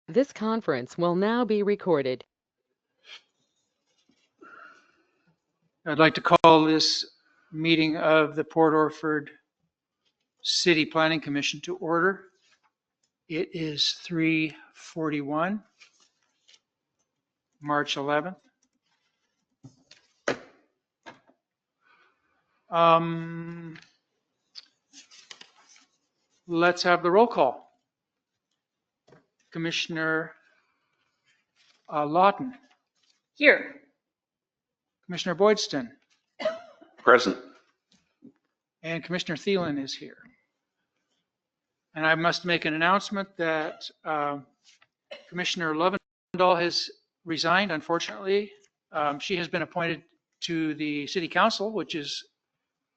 This conference will now be recorded. I'd like to call this meeting of the Port Orford City Planning Commission to order. It is 3:41, March 11th. Let's have the roll call. Commissioner Lawton. Here. Commissioner Boydston. Present. And Commissioner Thielen is here. And I must make an announcement that Commissioner Lovendahl has resigned, unfortunately. She has been appointed to the City Council, which is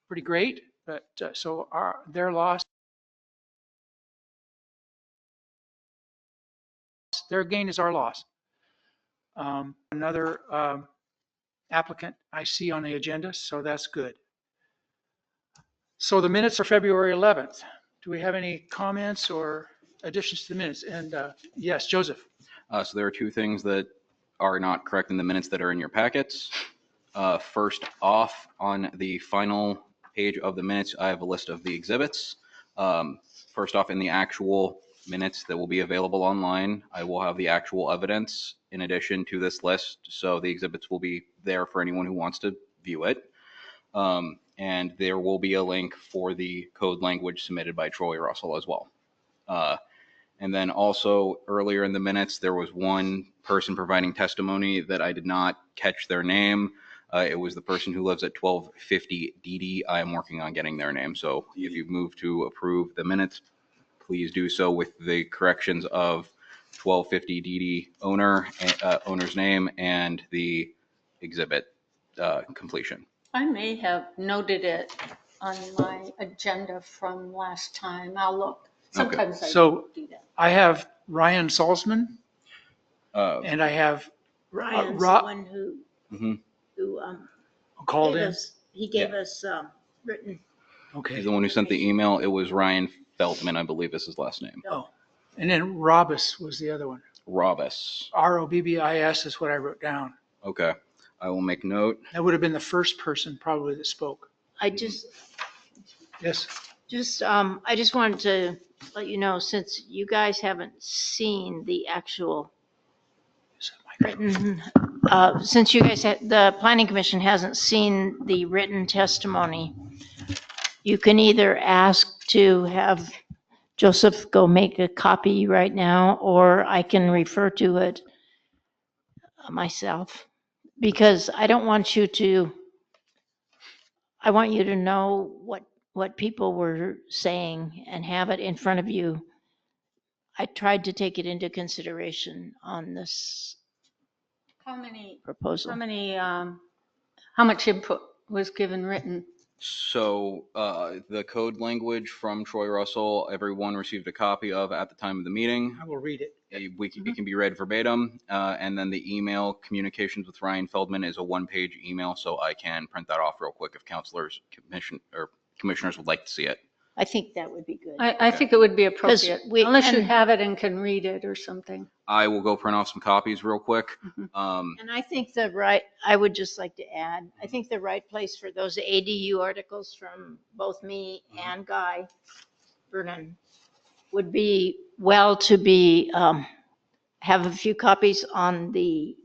pretty great, but so their loss, their gain is our loss. Another applicant I see on the agenda, so that's good. So the minutes are February 11th. Do we have any comments or additions to the minutes? And yes, Joseph. So there are two things that are not correct in the minutes that are in your packets. First off, on the final page of the minutes, I have a list of the exhibits. First off, in the actual minutes that will be available online, I will have the actual evidence in addition to this list. So the exhibits will be there for anyone who wants to view it. And there will be a link for the code language submitted by Troy Russell as well. And then also earlier in the minutes, there was one person providing testimony that I did not catch their name. It was the person who lives at 1250 DD. I am working on getting their name. So if you move to approve the minutes, please do so with the corrections of 1250 DD owner's name and the exhibit completion. I may have noted it on my agenda from last time. I'll look. Sometimes I So do that. I have Ryan Salzman and I have Ryan's the one who called gave in. us, he gave us written. Okay. He's the one who sent the email. It was Ryan Feltman, I believe is his last name. Oh, and then Robus was the other one. Robus. Robbis is what I wrote down. Okay. I will make note. That would have been the first person probably that spoke. Yes. I just wanted to let you know, since you guys haven't seen the actual written, since you guys, the Planning Commission hasn't seen the written testimony, you can either ask to have Joseph go make a copy right now, or I can refer to it myself, because I want you to know what people were saying and have it in front of you. I tried to take it into consideration on this proposal. How much input was given written? So the code language from Troy Russell, everyone received a copy of at the time of the meeting. I will read it. It can be read verbatim. And then the email communications with Ryan Feldman is a one-page email, so I can print that off real quick if commissioners would like to see it. I think that would be good. I think it would be appropriate, unless you and- have it and can read it or something. I will go print off some copies real quick. And I think I would just like to add, I think the right place for those ADU articles from both me and Guy Vernon would be have a few copies on the,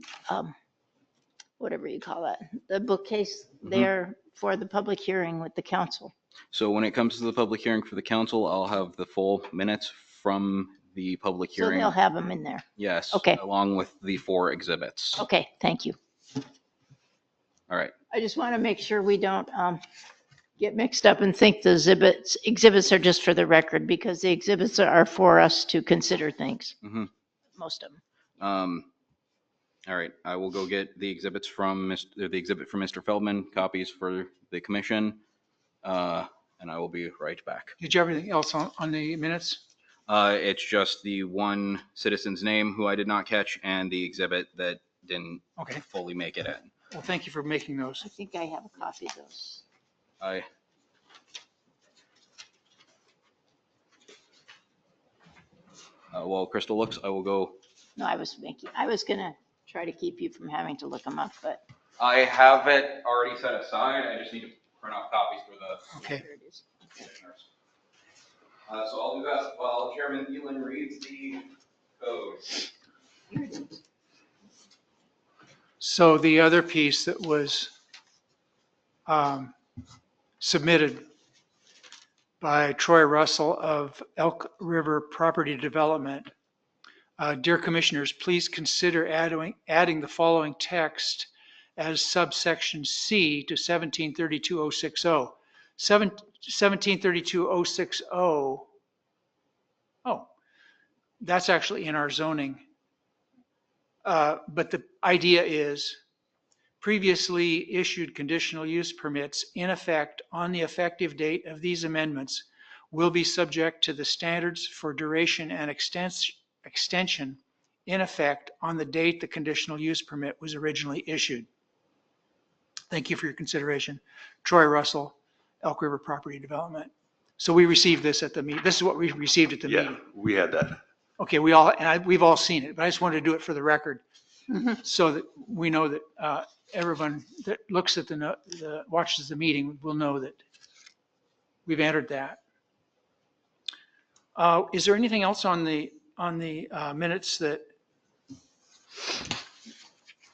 whatever you call that, the bookcase there for the public hearing with the council. So when it comes to the public hearing for the council, I'll have the full minutes from the public So hearing. they'll have them in there. Yes. Okay. Along with the 4 exhibits. Okay, thank you. All right. I just want to make sure we don't get mixed up and think the exhibits are just for the record, because the exhibits are for us to consider things. Most of them. All right. I will go get the exhibits from the exhibit from Mr. Feldman, copies for the commission, and I will be right back. Did you have anything else on the minutes? It's just the one citizen's name who I did not catch and the exhibit that didn't fully make it in. Well, thank you for making those. I think I have a copy of those. While Crystal looks, I will go No, I was gonna try to keep you from having to look them up, but I have it already set aside. I just need to print off copies for the Okay. there it is. commissioners. So I'll do that while Chairman Thielen reads the code. Here it is. So the other piece that was submitted by Troy Russell of Elk River Property Development. Dear Commissioners, please consider adding the following text as subsection C to 1732.060. 1732.060, oh, that's actually in our zoning. But the idea is previously issued conditional use permits in effect on the effective date of these amendments will be subject to the standards for duration and extension in effect on the date the conditional use permit was originally issued. Thank you for your consideration. Troy Russell, Elk River Property Development. So we received this at the meeting. This is what we received at the Yeah, meeting. we had that. Okay, we've all seen it, but I just wanted to do it for the record so that we know that everyone that looks at watches the meeting will know that we've entered that. Is there anything else on the minutes that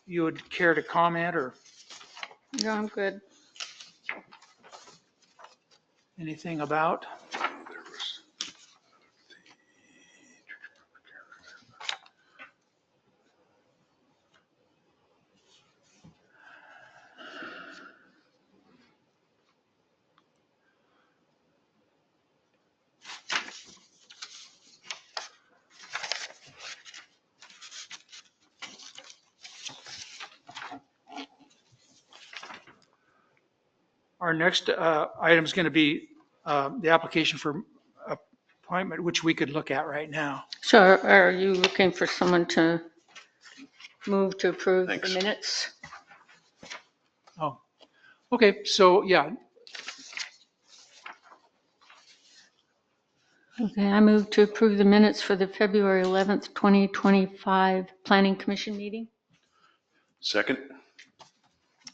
you would care to comment or No, I'm good. anything about? There was- Our next item is going to be the application for appointment, which we could look at right now. So are you looking for someone to move to approve the Thanks. minutes? Oh, okay, so yeah, Okay, I move to approve the minutes for the February 11th, 2025 Planning Commission meeting. Second?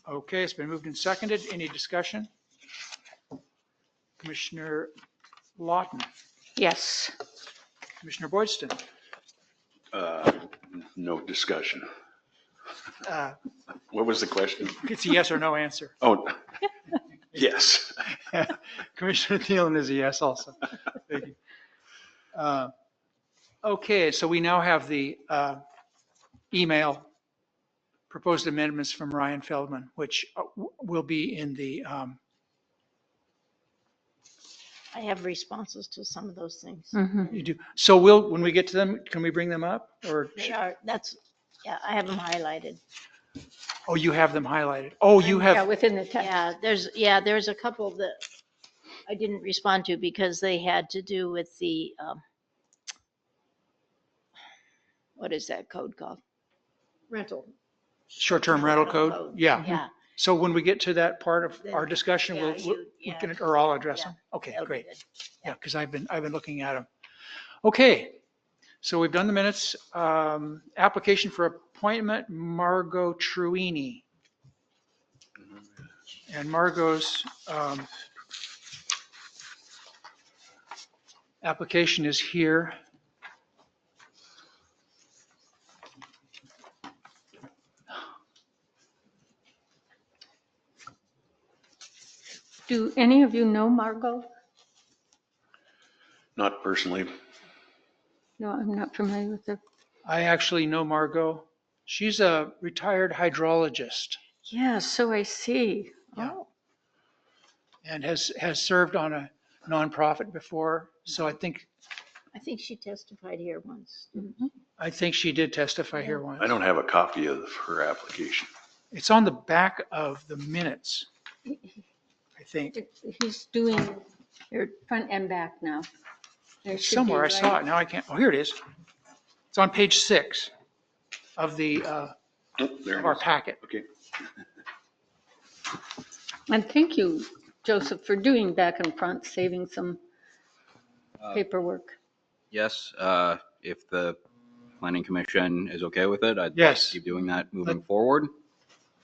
okay, it's been moved and seconded. Any discussion? Commissioner Lawton, Yes. Commissioner Boydston, No discussion. uh, What was the question? it's a yes or no answer. Oh, yes. Commissioner Thielen is a yes also. Thank you. Okay, so we now have the email proposed amendments from Ryan Feldman, which will be in the, I have responses to some of those things. you do. So when we get to them, can we bring them up or? They are, yeah, I have them highlighted. Oh, you have them highlighted. Oh, you Yeah, have, within the text. There's a couple that I didn't respond to because they had to do with the, what is that code called? Rental. short-term rental code? Yeah. Yeah. So when we get to that part of our discussion, Yeah, we can, or I'll address them. Okay, That'll be great. good. Yeah, because I've been looking at them. Okay, so we've done the minutes. Application for appointment, Margot Truini. And Margot's application is here. Do any of you know Margot? Not personally. No, I'm not familiar with her. I actually know Margot. She's a retired hydrologist Yeah, so I see. Yeah. Oh, and has served on a nonprofit before. So I think she testified here once. she did testify here once. I don't have a copy of her application. It's on the back of the minutes, I think. he's doing your front and back now. There should be, Somewhere I saw right? it. Now I can't. Oh, here it is. It's on page 6 of the Oh, there of it our is. packet. Okay. And thank you, Joseph, for doing back and front, saving some paperwork. Yes, if the Planning Commission is okay with it, I'd like to Yes. keep doing that moving forward.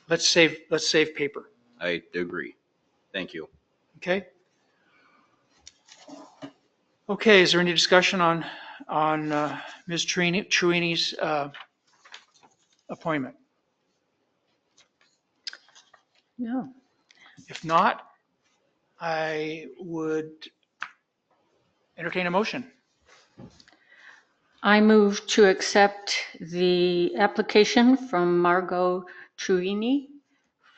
Let's save paper, I agree. Thank you. okay? Okay, is there any discussion on Ms. Truini's appointment? No. If not, I would entertain a motion. I move to accept the application from Margot Truini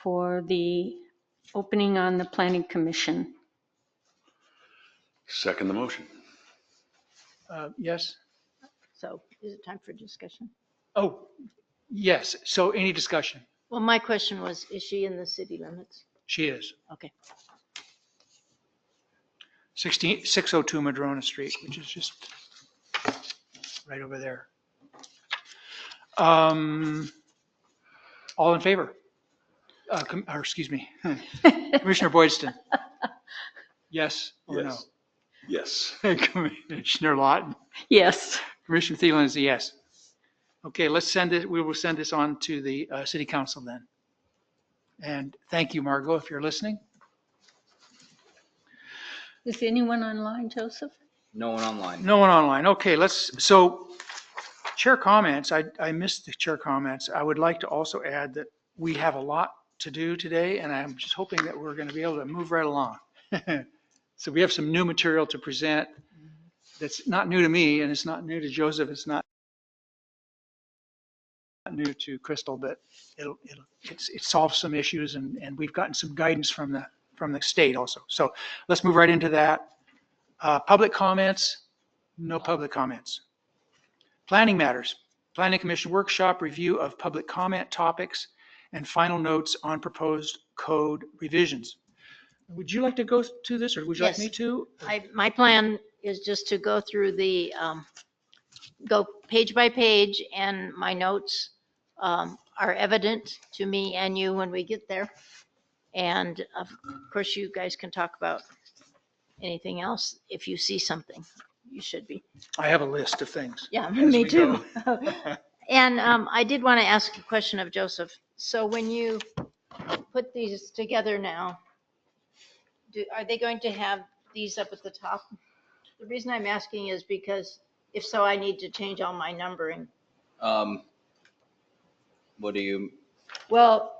for the opening on the Planning Commission. Second the motion. Yes? So is it time for discussion? Oh, yes. So any discussion? Well, my question was, is she in the city limits? She is. Okay. 602 Madrona Street, which is just right over there. All in favor? Or excuse me, Commissioner Boydston? Yes or no? Yes. Commissioner Lawton? Yes. Commissioner Thielen is a yes. Okay, let's send it, we will send this on to the city council then. And thank you, Margot, if you're listening. Is anyone online, Joseph? No one online. No one online. Okay, so chair comments, I missed the chair comments. I would like to also add that we have a lot to do today, and I'm just hoping that we're going to be able to move right along. So we have some new material to present that's not new to me, and it's not new to Joseph. It's not new to Crystal, but it solves some issues, and we've gotten some guidance from the state also. So let's move right into that. Public comments, no public comments. Planning matters. Planning Commission workshop, review of public comment topics, and final notes on proposed code revisions. Would you like to go to this, or would you like Yes. me to? My plan is just to go through go page by page, and my notes are evident to me and you when we get there. And of course, you guys can talk about anything else if you see something. You should be. I have a list of things. Yeah, as me we too. go. And I did want to ask a question of Joseph. So when you put these together now, are they going to have these up at the top? The reason I'm asking is because if so, I need to change all my numbering. What do you, Well,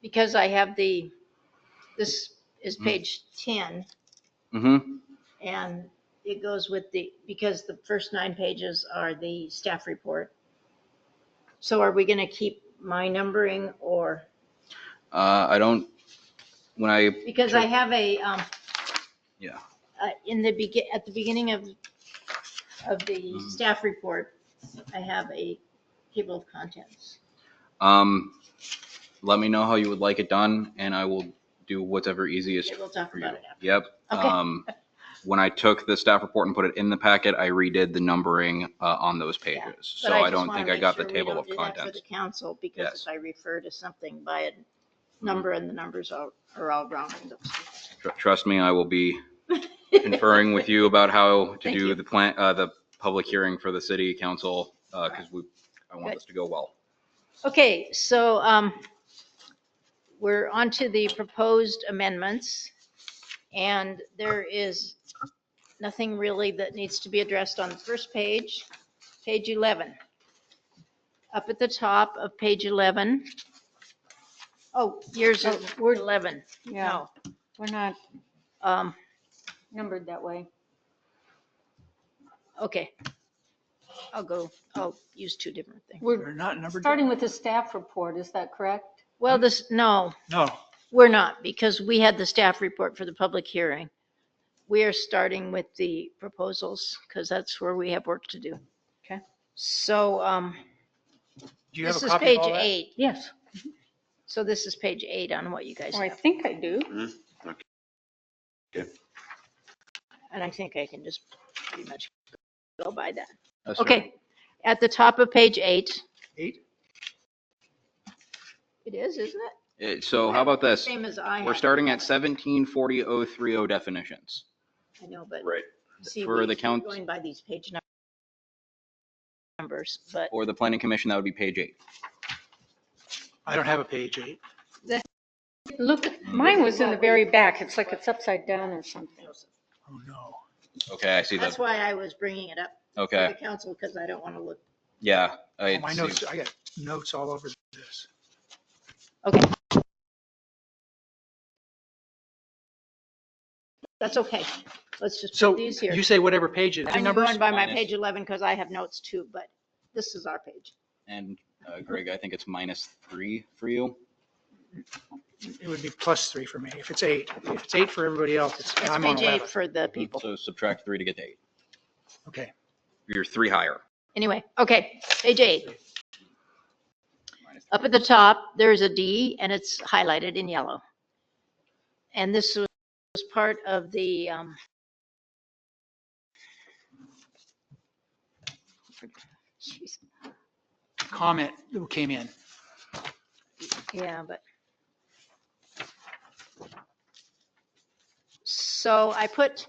because I have this is page 10, mm-hmm. and it goes with because the first 9 pages are the staff report. So are we going to keep my numbering, or? I don't, Because I have a, yeah. at the beginning of the staff report, I have a table of contents. Let me know how you would like it done, and I will do whatever easiest Okay, we'll talk for you. about it after. Yep. Okay. When I took the staff report and put it in the packet, I redid the numbering on those pages. But So I just don't wanna think I make got sure the we table don't of do that for contents. the council, because Yes. if I refer to something by a number and the numbers are all wrong. Trust me, I will be conferring with you about how to Thank do you. the public hearing for the city council, because I want Good. this to go well. Okay, so we're on to the proposed amendments, and there is nothing really that needs to be addressed on the first page, page 11. Up at the top of page 11. Oh, yours is we're- 11. Yeah, we're not No. numbered that way. Okay. I'll use 2 different things. We're We're not numbered. starting with the staff report, is that correct? Well, no, No. we're not, because we had the staff report for the public hearing. We are starting with the proposals, because that's where we have work to do. Okay. So Do you have this a is copy of page all that? 8. Yes. So this is page 8 on what you guys Oh, I have. think I do. Okay. And I think I can just pretty much go by that. That's Okay, at the top of page 8. 8? It is, isn't it? So how about this? Same as I have. We're starting at 1740.030 definitions. I know, but Right. see, for we the keep count- going by these page numbers. numbers, but For the planning commission, that would be page 8. I don't have a page 8. Look, mine was in the very back. It's like it's upside down or something. Oh, no. Okay, I see that's that. why I was bringing it up for Okay, the council, because I don't want to look. yeah. Oh, my notes, I got notes all over this. Okay. That's okay. Let's just So put these here. you say whatever page it is. I'm Numbers? going by my Minus. page 11 because I have notes too, but this is our page. And Greg, I think it's -3 for you. It would be +3 for me. If it's 8, if it's 8 for everybody else, It's I'm on page 8 11. for the people. So subtract 3 to get to 8. Okay. You're 3 higher. Anyway, okay, page 8. Minus Up at the top, there's a D and it's highlighted in yellow. And this was part of the, jeez, Comment that came in. yeah, but. So I put,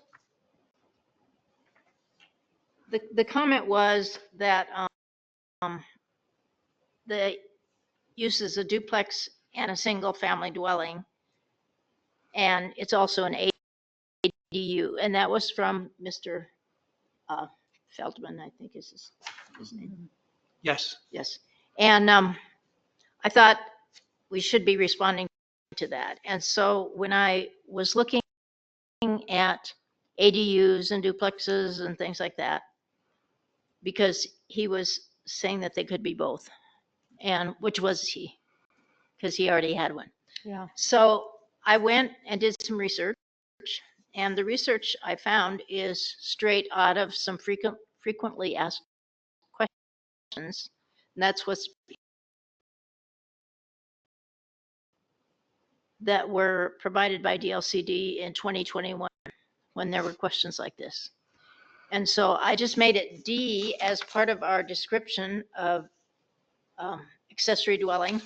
the comment was that the use is a duplex and a single family dwelling. And it's also an ADU, and that was from Mr. Feldman, I think is his name. Yes. Yes. And I thought we should be responding to that. And so when I was looking at ADUs and duplexes and things like that, because he was saying that they could be both, and which was he, because he already had one. Yeah. So I went and did some research, and the research I found is straight out of some frequently asked questions. And that's what's that were provided by DLCD in 2021 when there were questions like this. And so I just made it D as part of our description of accessory dwelling.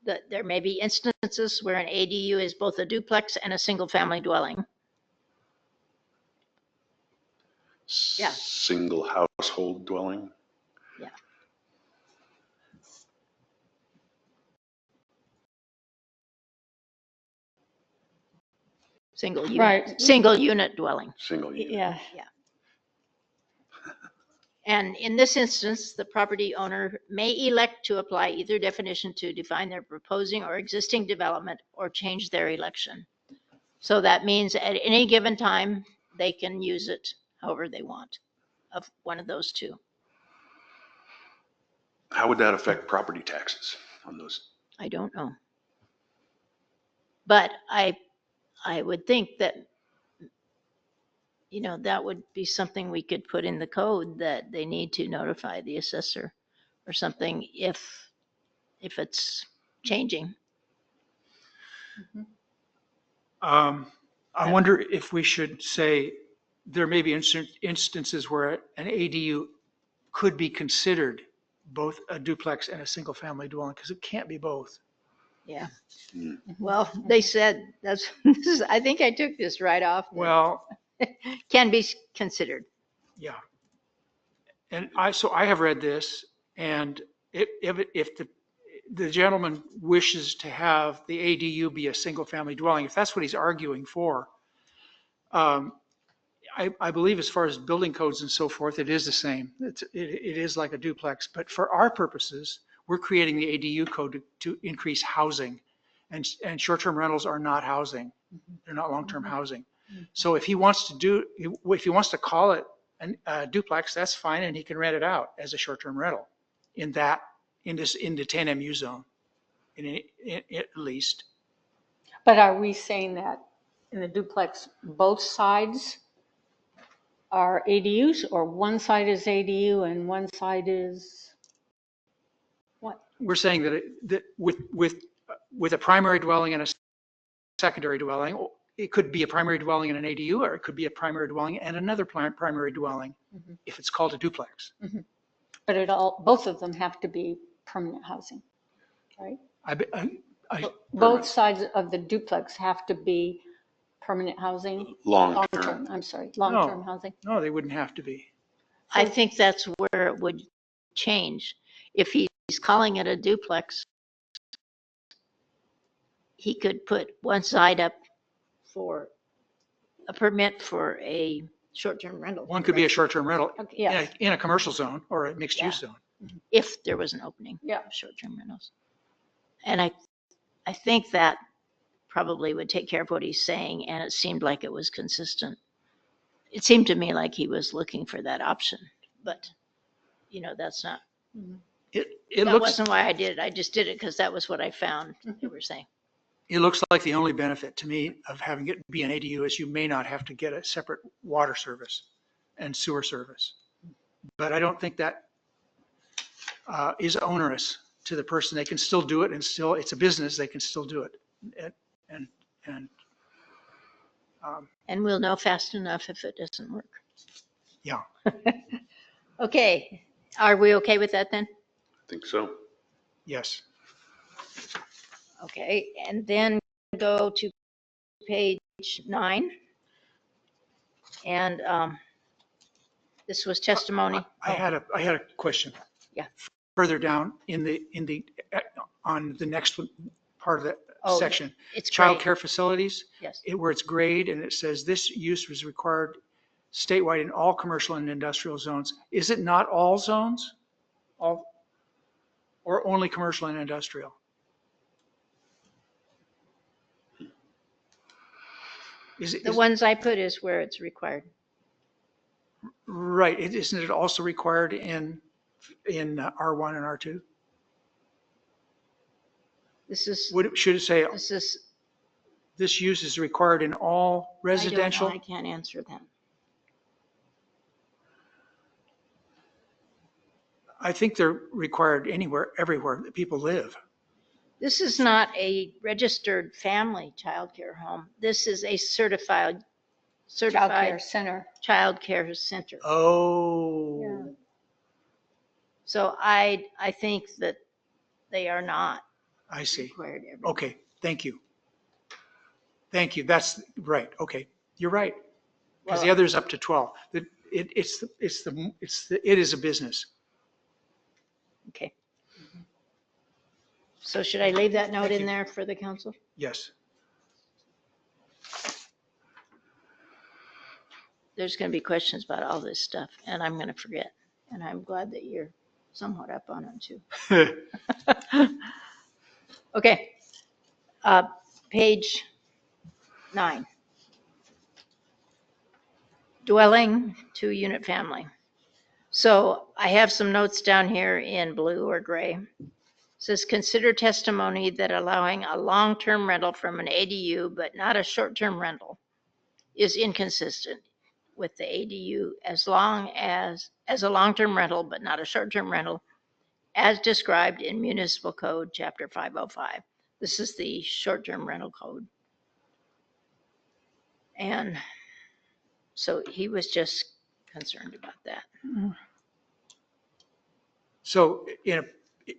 That there may be instances where an ADU is both a duplex and a single family dwelling. Yeah. Single household dwelling. Yeah. Single unit, Right. single unit dwelling. Single unit. Yeah. And in this instance, the property owner may elect to apply either definition to define their proposing or existing development or change their election. So that means at any given time, they can use it however they want of one of those two. How would that affect property taxes on those? I don't know. But I would think that, you know, that would be something we could put in the code, that they need to notify the assessor or something if it's changing. I wonder if we should say there may be instances where an ADU could be considered both a duplex and a single family dwelling, because it can't be both. Yeah. Hmm. Well, they said that's, I think I took this right off. Well, Can be considered. yeah. And so I have read this, and if the gentleman wishes to have the ADU be a single family dwelling, if that's what he's arguing for, I believe as far as building codes and so forth, it is the same. It is like a duplex, but for our purposes, we're creating the ADU code to increase housing, and short-term rentals are not housing. They're not long-term housing. So if he wants to call it a duplex, that's fine, and he can rent it out as a short-term rental in the 10 MU zone, at least. But are we saying that in the duplex, both sides are ADUs, or one side is ADU and one side is what? We're saying that with a primary dwelling and a secondary dwelling, it could be a primary dwelling and an ADU, or it could be a primary dwelling and another primary dwelling, if it's called a duplex. But both of them have to be permanent housing, right? Both sides of the duplex have to be permanent housing? Long-term. I'm sorry, long-term housing. No, they wouldn't have to be. I think that's where it would change. If he's calling it a duplex, he could put one side up for a permit for a short-term rental. One could be a short-term rental Okay, yes. in a commercial zone or a mixed-use zone. If there was an opening Yeah. of short-term rentals. And I think that probably would take care of what he's saying, and it seemed like it was consistent. It seemed to me like he was looking for that option, but, that's not, It that looks, wasn't why I did it. I just did it because that was what I found they were saying. it looks like the only benefit to me of having it be an ADU is you may not have to get a separate water service and sewer service. But I don't think that is onerous to the person. They can still do it and still, it's a business, they can still do it. And And we'll know fast enough if it doesn't work. yeah, Okay, are we okay with that then? I think so. yes. Okay, and then go to page 9. And this was testimony. I had a question. Yeah. Further down on the next part of that Oh, section, It's child great. care facilities, Yes. where it's grade and it says this use was required statewide in all commercial and industrial zones. Is it not all zones? All, or only commercial and industrial? The ones I put is where it's required. Right, isn't it also required in R1 and R2? This is, Should it say this is, this use is required in all residential? I don't know, I can't answer that. I think they're required anywhere, everywhere that people live. This is not a registered family childcare home. This is a certified Child care center. childcare center. Oh, Yeah. So I think that they are not I see. required everywhere. Okay, thank you. Thank you. That's right. Okay, you're right. Because the Well, other is up to 12. It is a business. Okay. So should I leave that note Thank in you. there for the council? Yes. There's going to be questions about all this stuff, and I'm going to forget. And I'm glad that you're somewhat up on it too. Okay. Page 9. Dwelling, 2-unit family. So I have some notes down here in blue or gray. It says, consider testimony that allowing a long-term rental from an ADU, but not a short-term rental, is inconsistent with the ADU as a long-term rental, but not a short-term rental, as described in Municipal Code, Chapter 505. This is the short-term rental code. And so he was just concerned about that. So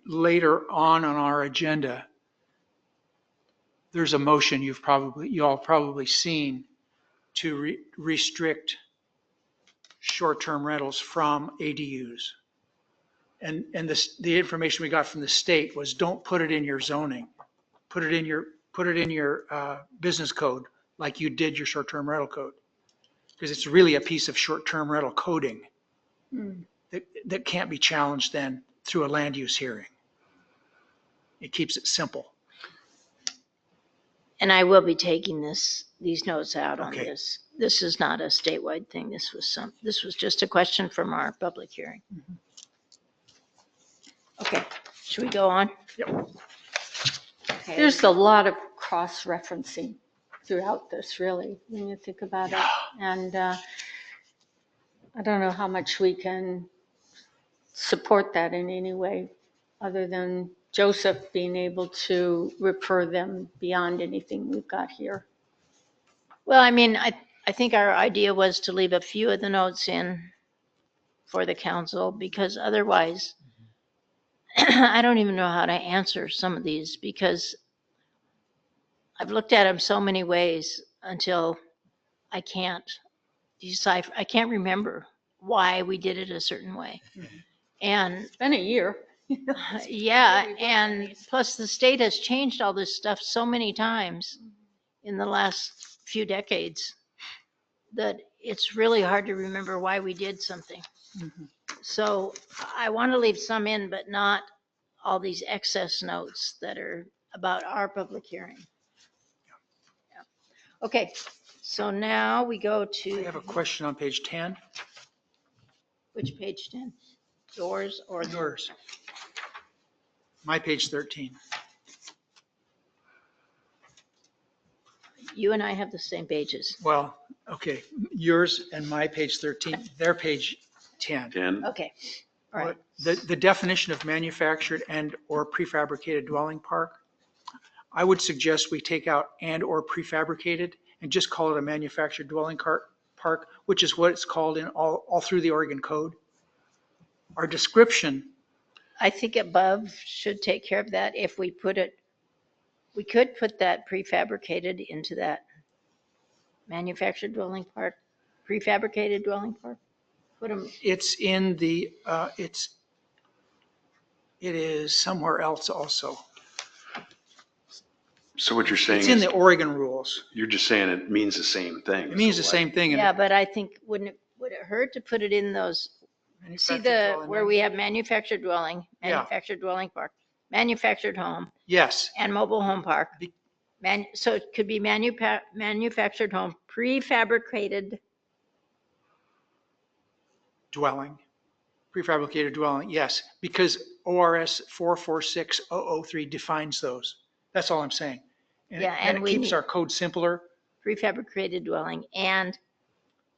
later on our agenda, there's a motion you all probably seen to restrict short-term rentals from ADUs. And the information we got from the state was don't put it in your zoning. Put it in your business code like you did your short-term rental code. Because it's really a piece of short-term rental coding that can't be challenged then through a land use hearing. It keeps it simple. And I will be taking these notes out on Okay. this. This is not a statewide thing. This was just a question from our public hearing. Okay, should we go on? Yep. Okay. There's a lot of cross-referencing throughout this, really, when you think about it. And I don't know how much we can support that in any way, other than Joseph being able to refer them beyond anything we've got here. Well, I mean, I think our idea was to leave a few of the notes in for the council, because otherwise, I don't even know how to answer some of these, because I've looked at them so many ways until I can't decipher, I can't remember why we did it a certain way. And It's been a year. yeah, Really looked at and these. plus the state has changed all this stuff so many times in the last few decades that it's really hard to remember why we did something. Mhm. So I want to leave some in, but not all these excess notes that are about our public hearing. Yeah. Okay, so now we go I to, have a question on page 10. which page 10? Yours or Yours. My page 13. you and I have the same pages? Well, okay, yours and my page 13, their page 10. 10, Okay, all right. The definition of manufactured and/or prefabricated dwelling park, I would suggest we take out and/or prefabricated and just call it a manufactured dwelling park, which is what it's called in all through the Oregon Code. Our description, I think above should take care of that if we put it, we could put that prefabricated into that manufactured dwelling park, prefabricated dwelling park. Put them, it's in the, it is somewhere else also. so what you're saying It's in is, the Oregon rules. you're just saying it means the same thing. It means the So same thing. yeah, but I think, would it hurt to put it in those, see where we have manufactured dwelling, Yeah. manufactured dwelling park, manufactured home, Yes, and mobile home park. Be- So it could be manufactured home, prefabricated, dwelling, prefabricated dwelling, yes, because ORS 446003 defines those. That's all I'm saying. Yeah, And and it we keeps need- our code simpler. prefabricated dwelling and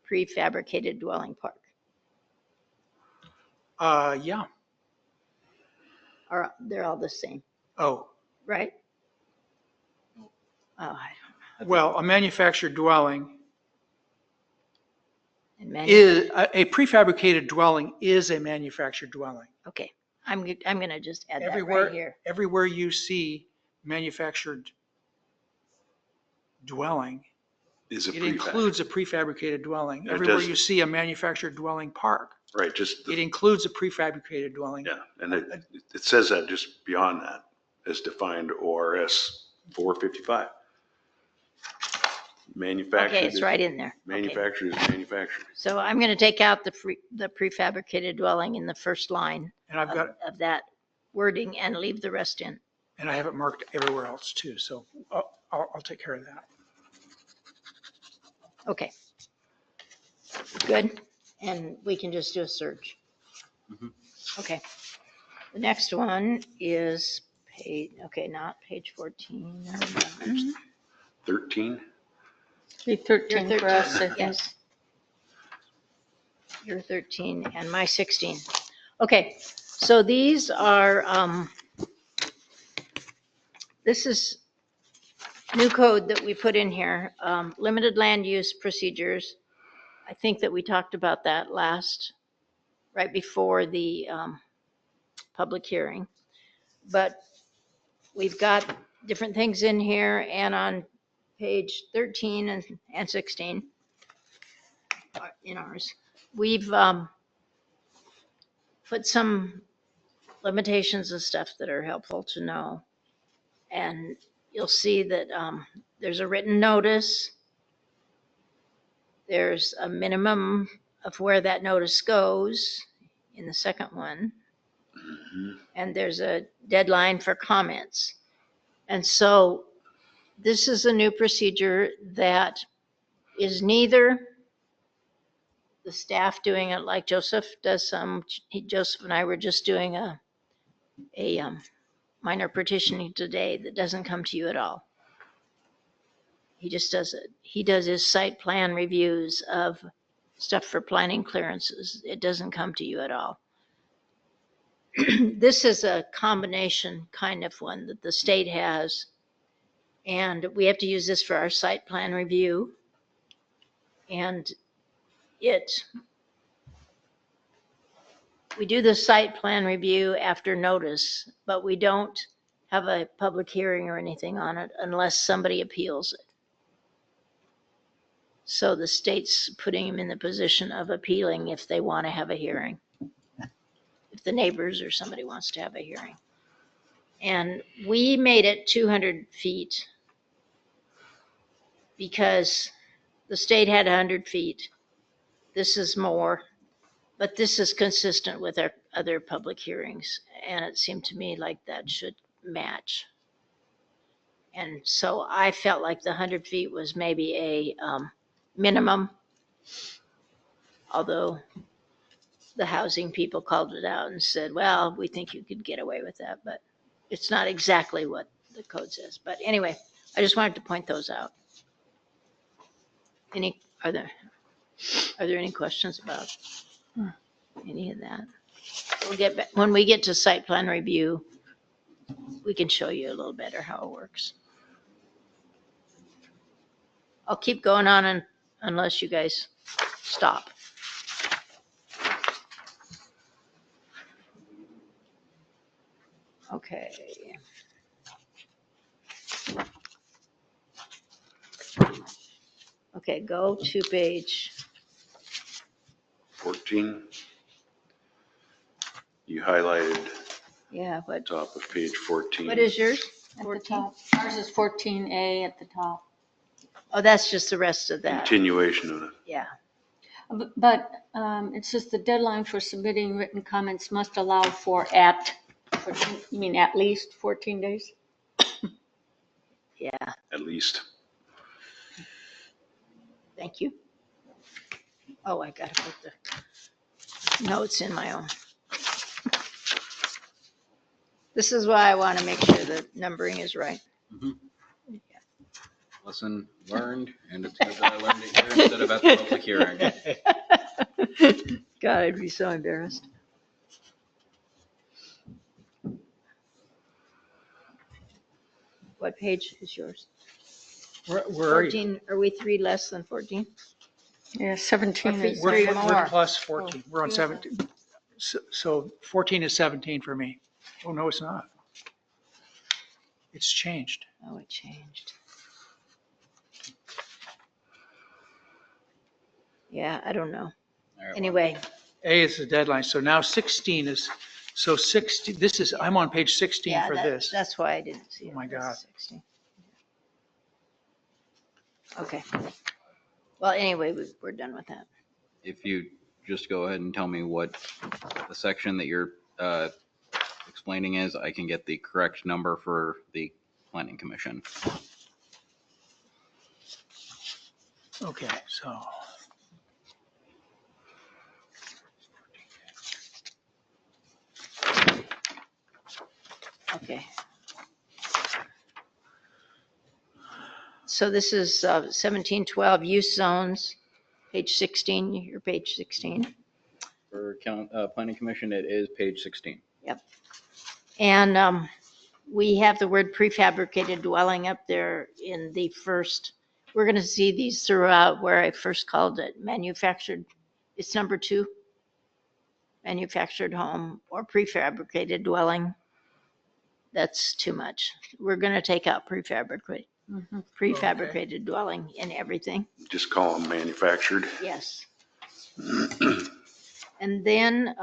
prefabricated dwelling park. Yeah. Or they're all the same, Oh, right? Oh, I well, a manufactured dwelling don't. And is, a prefabricated dwelling is a manufactured dwelling. okay, I'm going to just add that right Everywhere, here. everywhere you see manufactured dwelling, is a it prefab, includes a prefabricated dwelling. It Everywhere does. you see a manufactured dwelling park, right? Just, it includes a prefabricated dwelling. yeah, and it says that just beyond that, as defined ORS 455. Manufactured. Okay, it's right in there. Okay. Manufactured is manufactured. So I'm going to take out the prefabricated dwelling in the first line And I've got, of that wording and leave the rest in. and I have it marked everywhere else too, so I'll take care of that. Okay. Good. And we can just do a search. Mhm. Okay. The next one is page, okay, not page 14. 11. 13, Be 13 You're for us, I 13, think. yes. You're 13 and my 16. Okay, so these are, this is new code that we put in here, limited land use procedures. I think that we talked about that right before the public hearing. But we've got different things in here, and on page 13 and 16 in ours, we've put some limitations and stuff that are helpful to know. And you'll see that there's a written notice. There's a minimum of where that notice goes in the second one. And there's a deadline for comments. And so this is a new procedure that is neither the staff doing it like Joseph does some. Joseph and I were just doing a minor petitioning today that doesn't come to you at all. He just does it. He does his site plan reviews of stuff for planning clearances. It doesn't come to you at all. This is a combination kind of one that the state has. And we have to use this for our site plan review. And we do the site plan review after notice, but we don't have a public hearing or anything on it unless somebody appeals it. So the state's putting them in the position of appealing if they want to have a hearing. if the neighbors or somebody wants to have a hearing. And we made it 200 feet because the state had 100 feet. This is more, but this is consistent with our other public hearings. And it seemed to me like that should match. And so I felt like the 100 feet was maybe a minimum, although the housing people called it out and said, well, we think you could get away with that, but it's not exactly what the code says. But anyway, I just wanted to point those out. Are there any questions about any of that? We'll get back, when we get to site plan review, we can show you a little better how it works. I'll keep going on unless you guys stop. Okay. Okay, go to page, 14. You highlighted yeah, what top of page 14. is yours? At the top. Ours is 14A at the top. Oh, that's just the rest of that. Continuation of it. Yeah. But it says the deadline for submitting written comments must allow for you mean at least 14 days? Yeah, At least. thank you. Oh, I gotta put the notes in my own. This is why I want to make sure the numbering is right. Lesson learned, and it's good that I learned it here instead of at the public hearing. God, I'd be so embarrassed. What page is yours? Where are you? 14, are we 3 less than 14? Yeah, 17 is. Three We're more. plus 14. We're on 17. So 14 is 17 for me. Oh, no, it's not. It's changed. Oh, it changed. Yeah, I don't know. All right, well, Anyway, A is the deadline. So now 16 is, so 60, I'm on page 16 yeah, for this. that's why I didn't see it. Oh, my God. 16. Okay. Well, anyway, we're done with that. if you just go ahead and tell me what the section that you're explaining is, I can get the correct number for the planning commission. Okay, so. Okay. So this is 1712 use zones, page 16, you're page 16. For planning commission, it is page 16. And we have the word prefabricated dwelling up there in the first, we're going to see these throughout where I first called it manufactured. It's number 2, manufactured home or prefabricated dwelling. That's too much. We're going to take out prefabricated dwelling in everything. Just call them manufactured. Yes. And then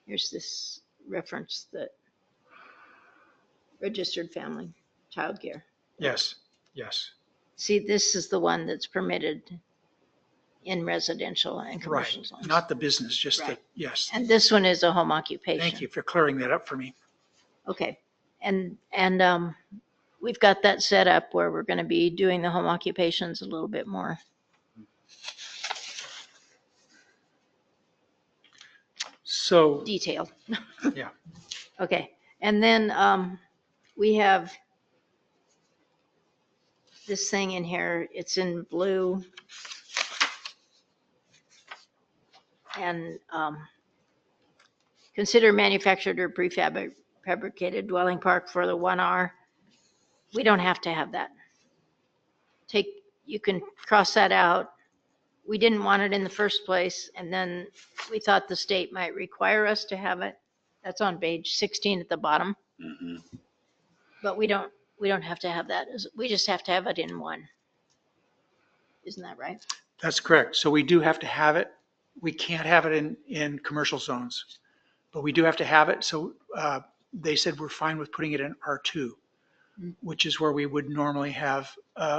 here's this reference that registered family childcare. Yes, yes, See, this is the one that's permitted in residential and right. commercial zones. Not the business, just the, Right. yes. And this one is a home occupation. Thank you for clearing that up for me. Okay. And we've got that set up where we're going to be doing the home occupations a little bit more. So, Detailed. Yeah. Okay. And then we have this thing in here. It's in blue. And consider manufactured or prefabricated dwelling park for the 1R. We don't have to have that. You can cross that out. We didn't want it in the first place, and then we thought the state might require us to have it. That's on page 16 at the bottom. Mhm. But we don't have to have that. We just have to have it in 1. Isn't that right? that's correct. So we do have to have it we can't have it in commercial zones, but we do have to have it. So they said we're fine with putting it in R2, which is where we would normally have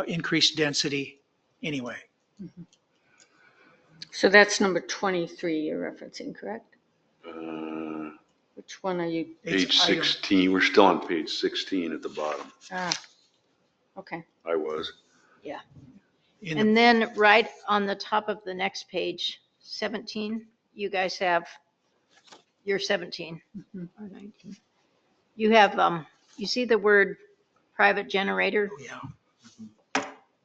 increased density anyway. So that's number 23 you're referencing, correct? Uh, Which one are you? It's Page item- 16, we're still on page 16 at the bottom. Okay. I was. in the- And then right on the top of the next page, 17, you guys have, you're 17 or 19. You have, you see the word private generator? yeah.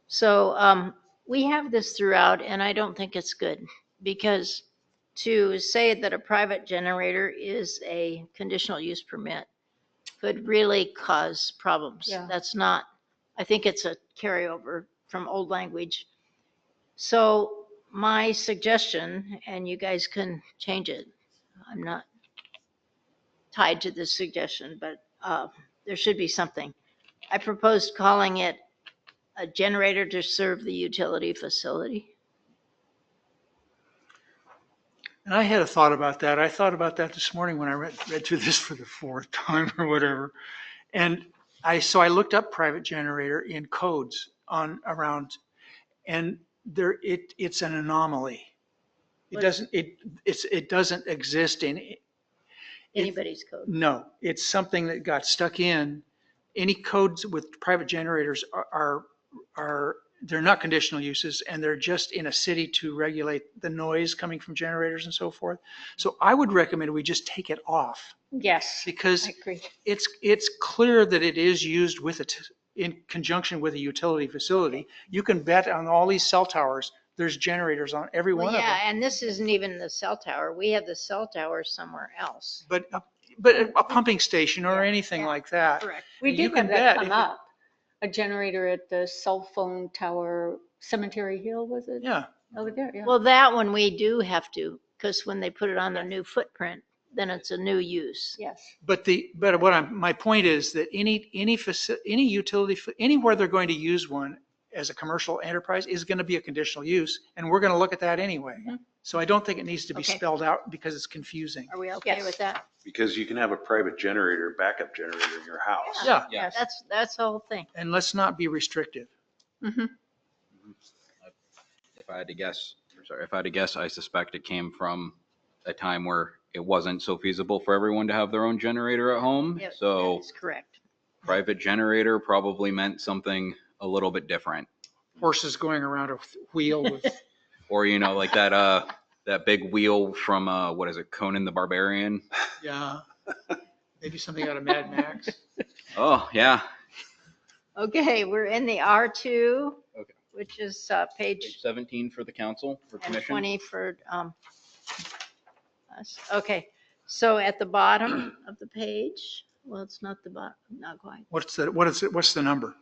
So we have this throughout, and I don't think it's good, because to say that a private generator is a conditional use permit could really cause problems. Yeah. That's not, I think it's a carryover from old language. So my suggestion, and you guys can change it, I'm not tied to this suggestion, but there should be something. I proposed calling it a generator to serve the utility facility. And I had a thought about that. I thought about that this morning when I read through this for the fourth time or whatever. And so I looked up private generator in codes on around, and it's an anomaly. It doesn't exist in, Anybody's code. no, it's something that got stuck in. Any codes with private generators are they're not conditional uses, and they're just in a city to regulate the noise coming from generators and so forth. So I would recommend we just take it off, Yes, because I agree. it's clear that it is used with it in conjunction with a utility facility. You can bet on all these cell towers, there's generators on every Well, one of yeah, them. and this isn't even the cell tower. We have the cell tower somewhere else. But a pumping station or anything Yeah. like that. Correct. We You did can have that bet come if up. A generator at the cell phone tower, Cemetery Hill, was it? Yeah, Over there, yeah. Well, that one we do have to, because when they put it on their new footprint, then it's a new use. Yes. but my point is that any utility, anywhere they're going to use one as a commercial enterprise is going to be a conditional use, and we're going to look at that anyway. So I don't think it needs to be Okay. spelled out because it's confusing. Are we okay Yes. with that? Because you can have a private generator, backup generator in your house. Yeah, Yeah. That's the whole thing. and let's not be restrictive. If I had to guess, I suspect it came from a time where it wasn't so feasible for everyone to have their own generator at home. Yep, So That's correct. private generator probably meant something a little bit different. Horses going around a wheel with, Or, like that big wheel from, what is it, Conan the Barbarian? yeah, maybe something out of Mad Max. Oh, yeah. Okay, we're in the R2, Okay. which is Page page 17 for the council, for and commission. 20 for us. Okay, so at the bottom of the page, well, it's not the bottom, not quite. What's the number?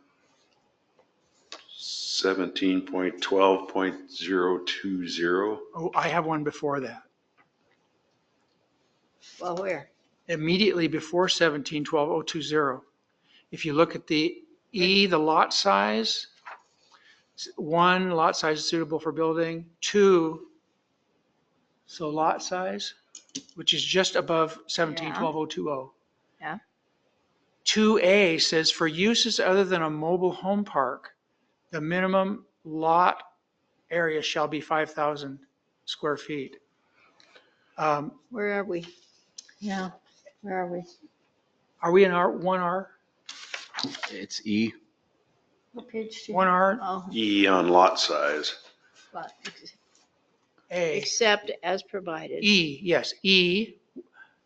17.12.020. Oh, I have one before that. Well, where? Immediately before 17.12.020. If you look at the E, the lot size, 1, lot size is suitable for building. 2, so lot size, which is just above 17.12.020. Yeah. 2A says for uses other than a mobile home park, the minimum lot area shall be 5,000 square feet. Where are we? Yeah. Where are we? Are we in R1R? It's E. What page do you? 1R, Oh, E on lot size. but A, except as provided. E, yes, E,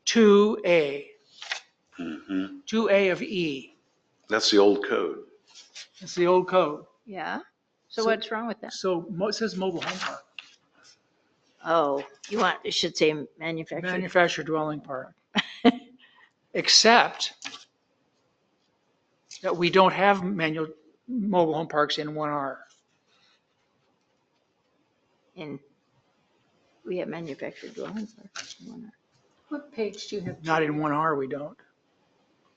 2A, hmm 2A of E. That's the old code. It's the old code. Yeah. So So- what's wrong with that? So it says mobile home park, Oh, it should say manufactured. manufactured dwelling park. Except that we don't have mobile home parks in 1R. We have manufactured dwellings. What page do you have? Not in 1R, we don't.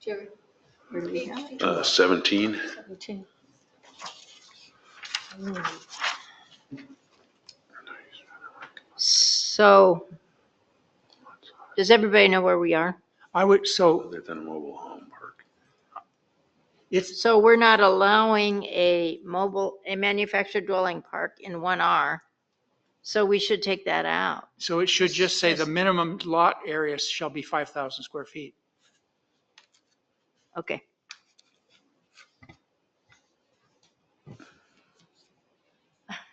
Jerry? Where do we have it? 17. 17. So does everybody know where we are? I would, so Other than a mobile home park. it's, So we're not allowing a manufactured dwelling park in 1R. So we should take that out. so it should just say the Yes. minimum lot area shall be 5,000 square feet. Okay.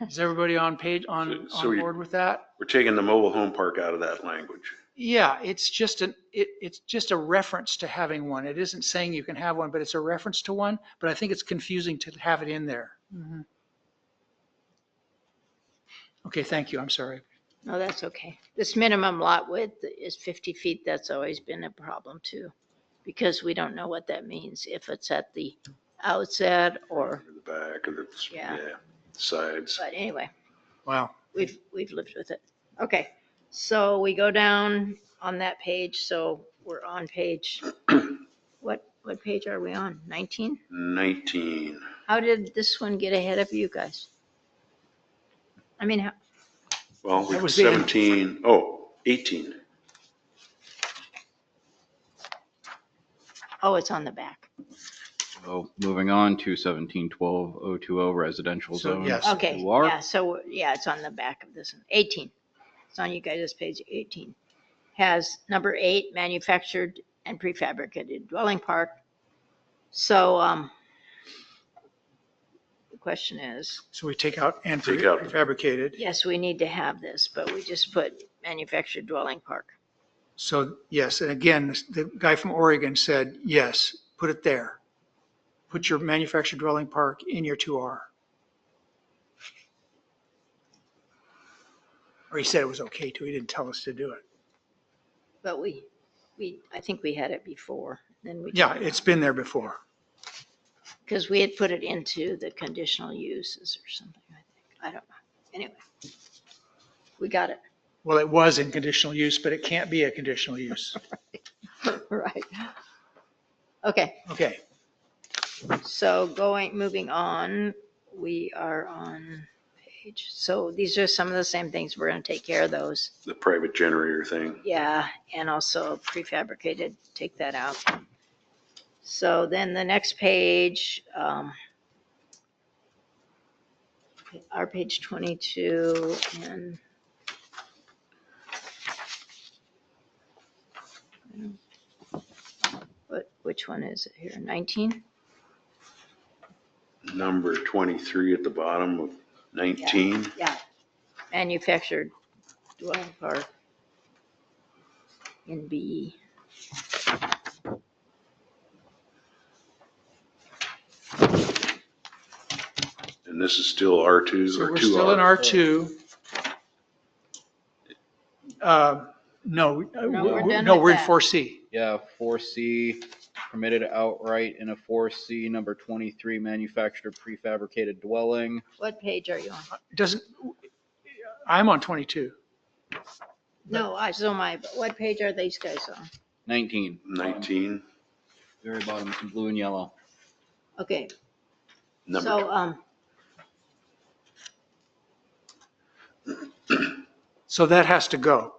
Is everybody on page, on So you- board with that? We're taking the mobile home park out of that language. Yeah, it's just it's just a reference to having one. It isn't saying you can have one, but it's a reference to one, but I think it's confusing to have it in there. Okay, thank you, I'm sorry. No, that's okay. This minimum lot width is 50 feet. That's always been a problem too, because we don't know what that means, if it's at the outset or, Or the back or the, Yeah. yeah, sides. but anyway, Wow. we've lived with it. Okay, so we go down on that page, so we're on page, what page are we on? 19? 19. How did this one get ahead of you guys? I mean, Well, That we was the end. 17, oh, 18. oh, it's on the back. So moving on to 1712-020 residential So, zone. yes. Okay, 2R. yeah, so, yeah, it's on the back of this one. 18. It's on you guys' page 18. Has number 8, manufactured and prefabricated dwelling park. So, the question is, So we take out and Take out. prefabricated. yes, we need to have this, but we just put manufactured dwelling park. So yes, and again, the guy from Oregon said, yes, put it there. Put your manufactured dwelling park in your 2R. Or he said it was okay too. He didn't tell us to do it. But I think we had it before, then we. Yeah, it's been there before. Because we had put it into the conditional uses or something, I think. I don't know. Anyway, we got it. Well, it was in conditional use, but it can't be a conditional use. Right. Okay, Okay, so moving on, we are on page, so these are some of the same things. We're going to take care of those. The private generator thing. Yeah, and also prefabricated, take that out. So then the next page, our page 22, and which one is it here? 19? Number 23 at the bottom of 19. Yeah. Manufactured dwelling park in B. And this is still R2 so or we're 2R? still in R2. No, we're done no, with we're in that. 4C. Yeah, 4C, permitted outright in a 4C, number 23, manufactured prefabricated dwelling. What page are you on? Doesn't, I'm on 22. No, what page are these guys on? 19. 19. Very bottom, it's in blue and yellow. Okay, Number so, So that has to go.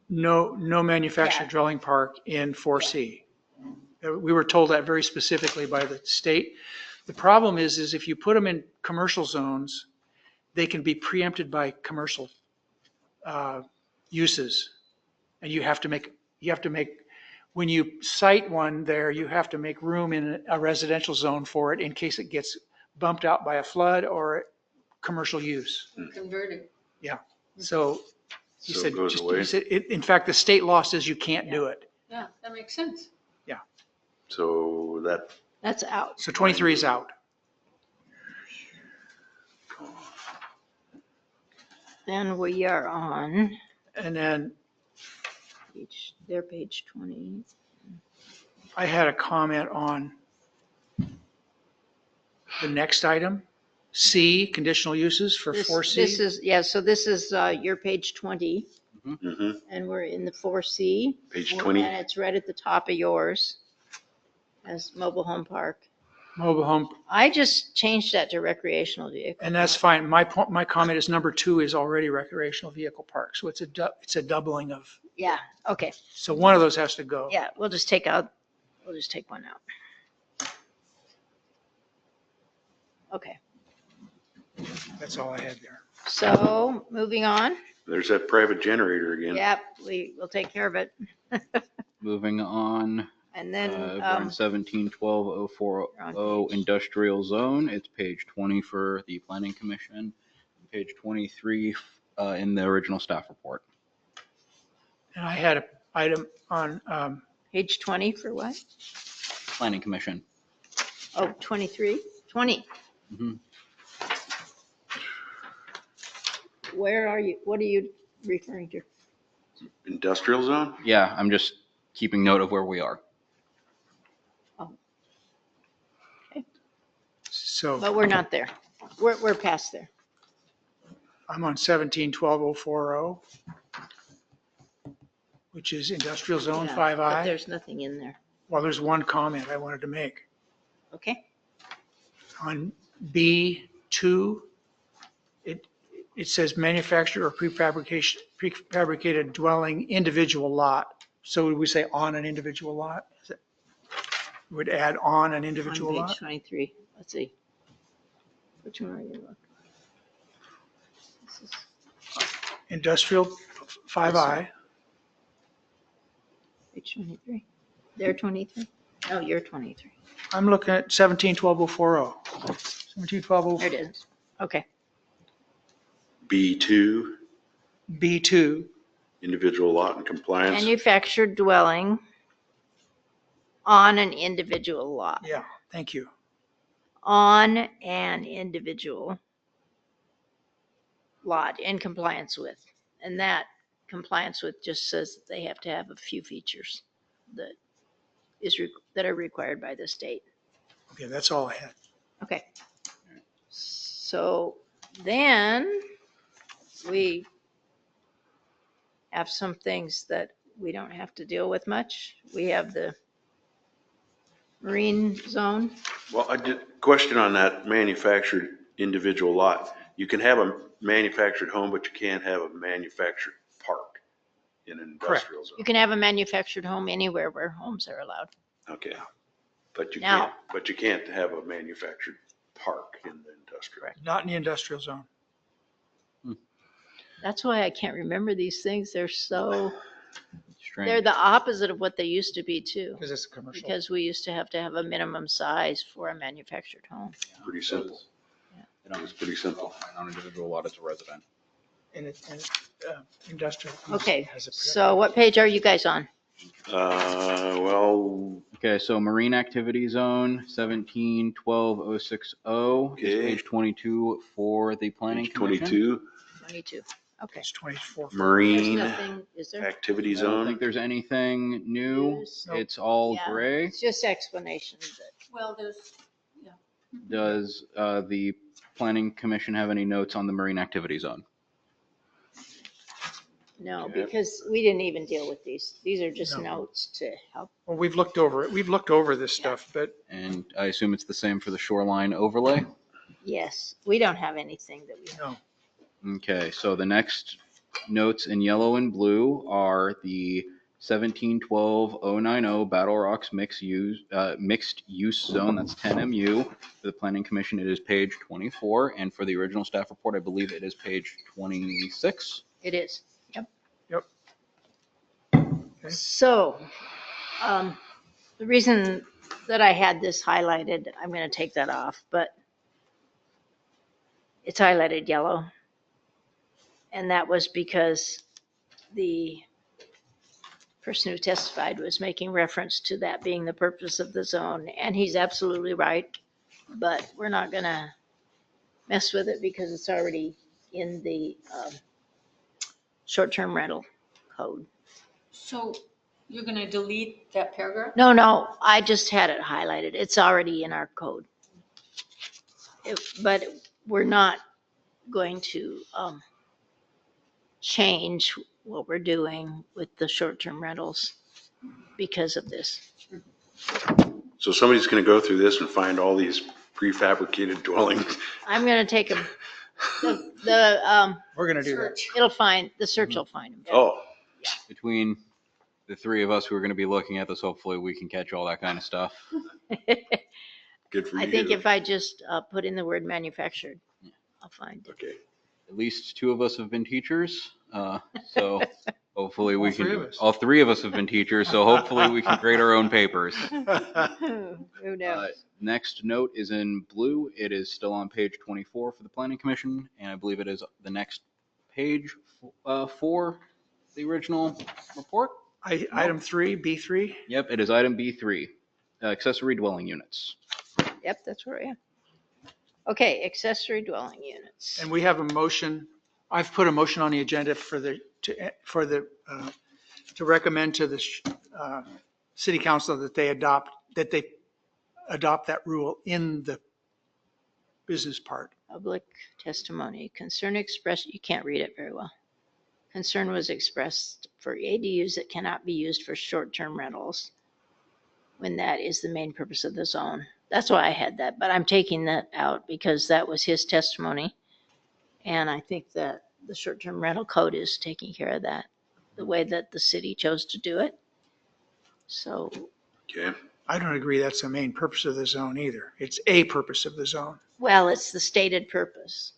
No manufactured Yeah. dwelling park in 4C. We were told that very specifically by the state. The problem is if you put them in commercial zones, they can be preempted by commercial uses. And you have to make, when you cite one there, you have to make room in a residential zone for it in case it gets bumped out by a flood or commercial use. Converted. So he So it said, goes away? in fact, the state law says you can't do it. Yeah, that makes sense. So that, that's out. So 23 is out. Then we are on And then page 20. I had a comment on the next item, C, conditional uses for This 4C. is, yeah, so this is your page 20, mhm, and we're in the 4C. page 20. And it's right at the top of yours as mobile home park. Mobile home, I just changed that to recreational vehicle. and that's fine. My comment is number 2 is already recreational vehicle park, so it's a doubling of, Yeah, okay, so one of those has to go. yeah, we'll just take one out. Okay, That's all I had there. so moving on. There's that private generator again. Yep, we'll take care of it. Moving on, And then, we're in 17-12-040 industrial zone. It's page 20 for the planning commission, page 23 in the original staff report. And I had an item on, page 20 for what? Planning commission. Oh, 23? 20. Mhm. Where are you, what are you referring to? Industrial zone? Yeah, I'm just keeping note of where we are. so But we're not there. We're past there. I'm on 17-12-040, which is industrial zone Yeah, but 5I. there's nothing in there. Well, there's one comment I wanted to make. Okay, On B2, it says manufactured or prefabricated dwelling individual lot. So would we say on an individual lot? Would add on an individual on page lot? 23. Let's see. Which one are you looking? This is Industrial 5I. page 23. They're 23? Oh, you're 23. I'm looking at 17-12-040. 17-12-040. There it is. Okay. B2, B2, individual lot in compliance. Manufactured dwelling on an individual lot. yeah, thank you. On an individual lot in compliance with. And that compliance with just says that they have to have a few features that that are required by the state. Okay, that's all I had. Okay. So then we have some things that we don't have to deal with much. We have the marine zone. Well, I did, question on that manufactured individual lot. You can have a manufactured home, but you can't have a manufactured park in an industrial zone. You can have a manufactured home anywhere where homes are allowed. Okay. But you Now- can't have a manufactured park in the industrial. Not in the industrial zone. That's why I can't remember these things. They're Strange. they're the opposite of what they used to be too. Because it's a commercial. Because we used to have a minimum size for a manufactured home. Pretty simple. It's pretty simple. On an individual lot, it's a resident. And industrial. Okay, has a- so what page are you guys on? Well, Okay, so marine activity zone, 17-12-060 is Okay. page 22 for the planning page commission. 22, 22. Okay. It's 24. There's marine nothing, is there? activity I don't zone. think there's anything new. News? Nope. It's all Yeah, gray. It's just explanation. Well, there's, Does the planning commission have any notes on the marine activity zone? No, Yeah. because we didn't even deal with these. These are just No. notes to help. Well, we've looked over it. We've looked over this Yeah. stuff, but And I assume it's the same for the shoreline overlay? Yes, we don't have anything that we have. no. Okay, so the next notes in yellow and blue are the 17-12-090 Battle Rocks mixed use zone, that's 10 MU. For the planning commission, it is page 24, and for the original staff report, I believe it is page 26. It is. Yep. Yep. Okay. So, the reason that I had this highlighted, I'm going to take that off, but it's highlighted yellow. And that was because the person who testified was making reference to that being the purpose of the zone, and he's absolutely right. But we're not going to mess with it because it's already in the short-term rental code. so you're going to delete that paragraph? No, I just had it highlighted. It's already in our code. But we're not going to change what we're doing with the short-term rentals because of this. So somebody's going to go through this and find all these prefabricated dwellings. I'm going to take them. We're going to do that. The search will find them. Oh, Between the three of us who are going to be looking at this, hopefully we can catch all that kind of stuff. good for you. I think if I just put in the word manufactured, I'll find it. Okay. At least two of us have been teachers, so hopefully we All three can. of us. All three of us have been teachers, so hopefully we can grade our own papers. Who knows? Next note is in blue. It is still on page 24 for the Planning Commission, and I believe it is the next page for the original report. Item 3, B3. Yep, it is item B3, accessory dwelling units. Yep, that's where I am. Okay, accessory dwelling units. And we have a motion. I've put a motion on the agenda to recommend to the city council that they adopt that rule in the business part. Public testimony. Concern expressed, you can't read it very well. Concern was expressed for ADUs that cannot be used for short-term rentals when that is the main purpose of the zone. That's why I had that, but I'm taking that out because that was his testimony. And I think that the short-term rental code is taking care of that, the way that the city chose to do it. So, Okay. I don't agree that's the main purpose of the zone either. It's a purpose of the zone. well, it's the stated purpose.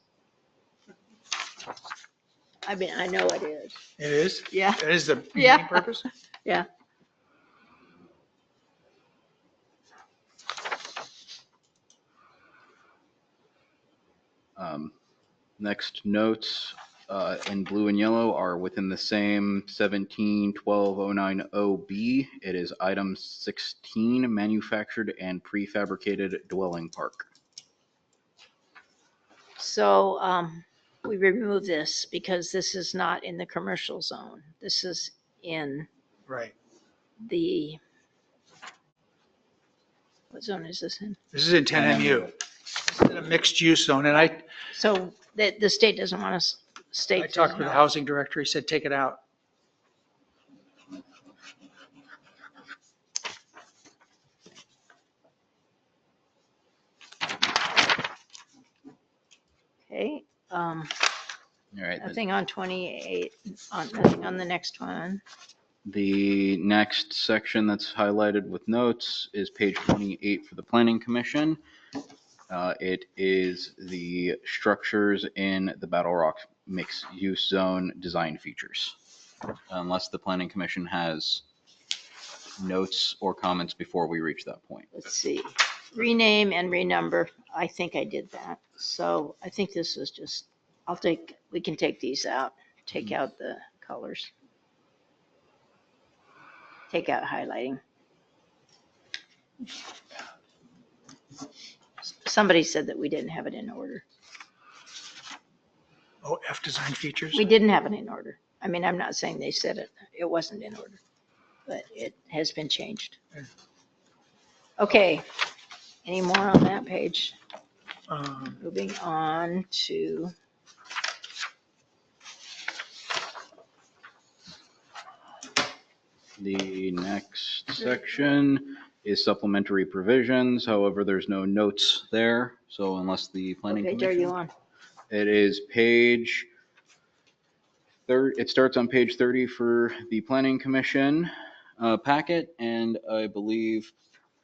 I mean, I know it is. It is? Yeah. That is the Yeah. main purpose? Yeah. Next notes in blue and yellow are within the same 17-1209-0B. It is item 16, manufactured and prefabricated dwelling park. So we remove this because this is not in the commercial zone. This is in Right. the, what zone is this in? This is in 10MU. It's in a mixed use zone. And So the state doesn't want us, state. I talked with the housing director. He said, take it out. Okay, All right. nothing on 28, nothing on the next one. The next section that's highlighted with notes is page 28 for the Planning Commission. It is the structures in the Battle Rock mixed use zone design features. Unless the Planning Commission has notes or comments before we reach that point. Let's see, rename and renumber. I think I did that. So I think this is just, we can take these out, take out the colors. Take out highlighting. Somebody said that we didn't have it in order. Oh, F design features. We didn't have it in order. I mean, I'm not saying they said it. It wasn't in order, but it has been changed. Okay. Any more on that page? Moving on to The next section is supplementary provisions. However, there's no notes there. So unless the Planning what page are you Commission. on? It is page 30. It starts on page 30 for the Planning Commission packet. And I believe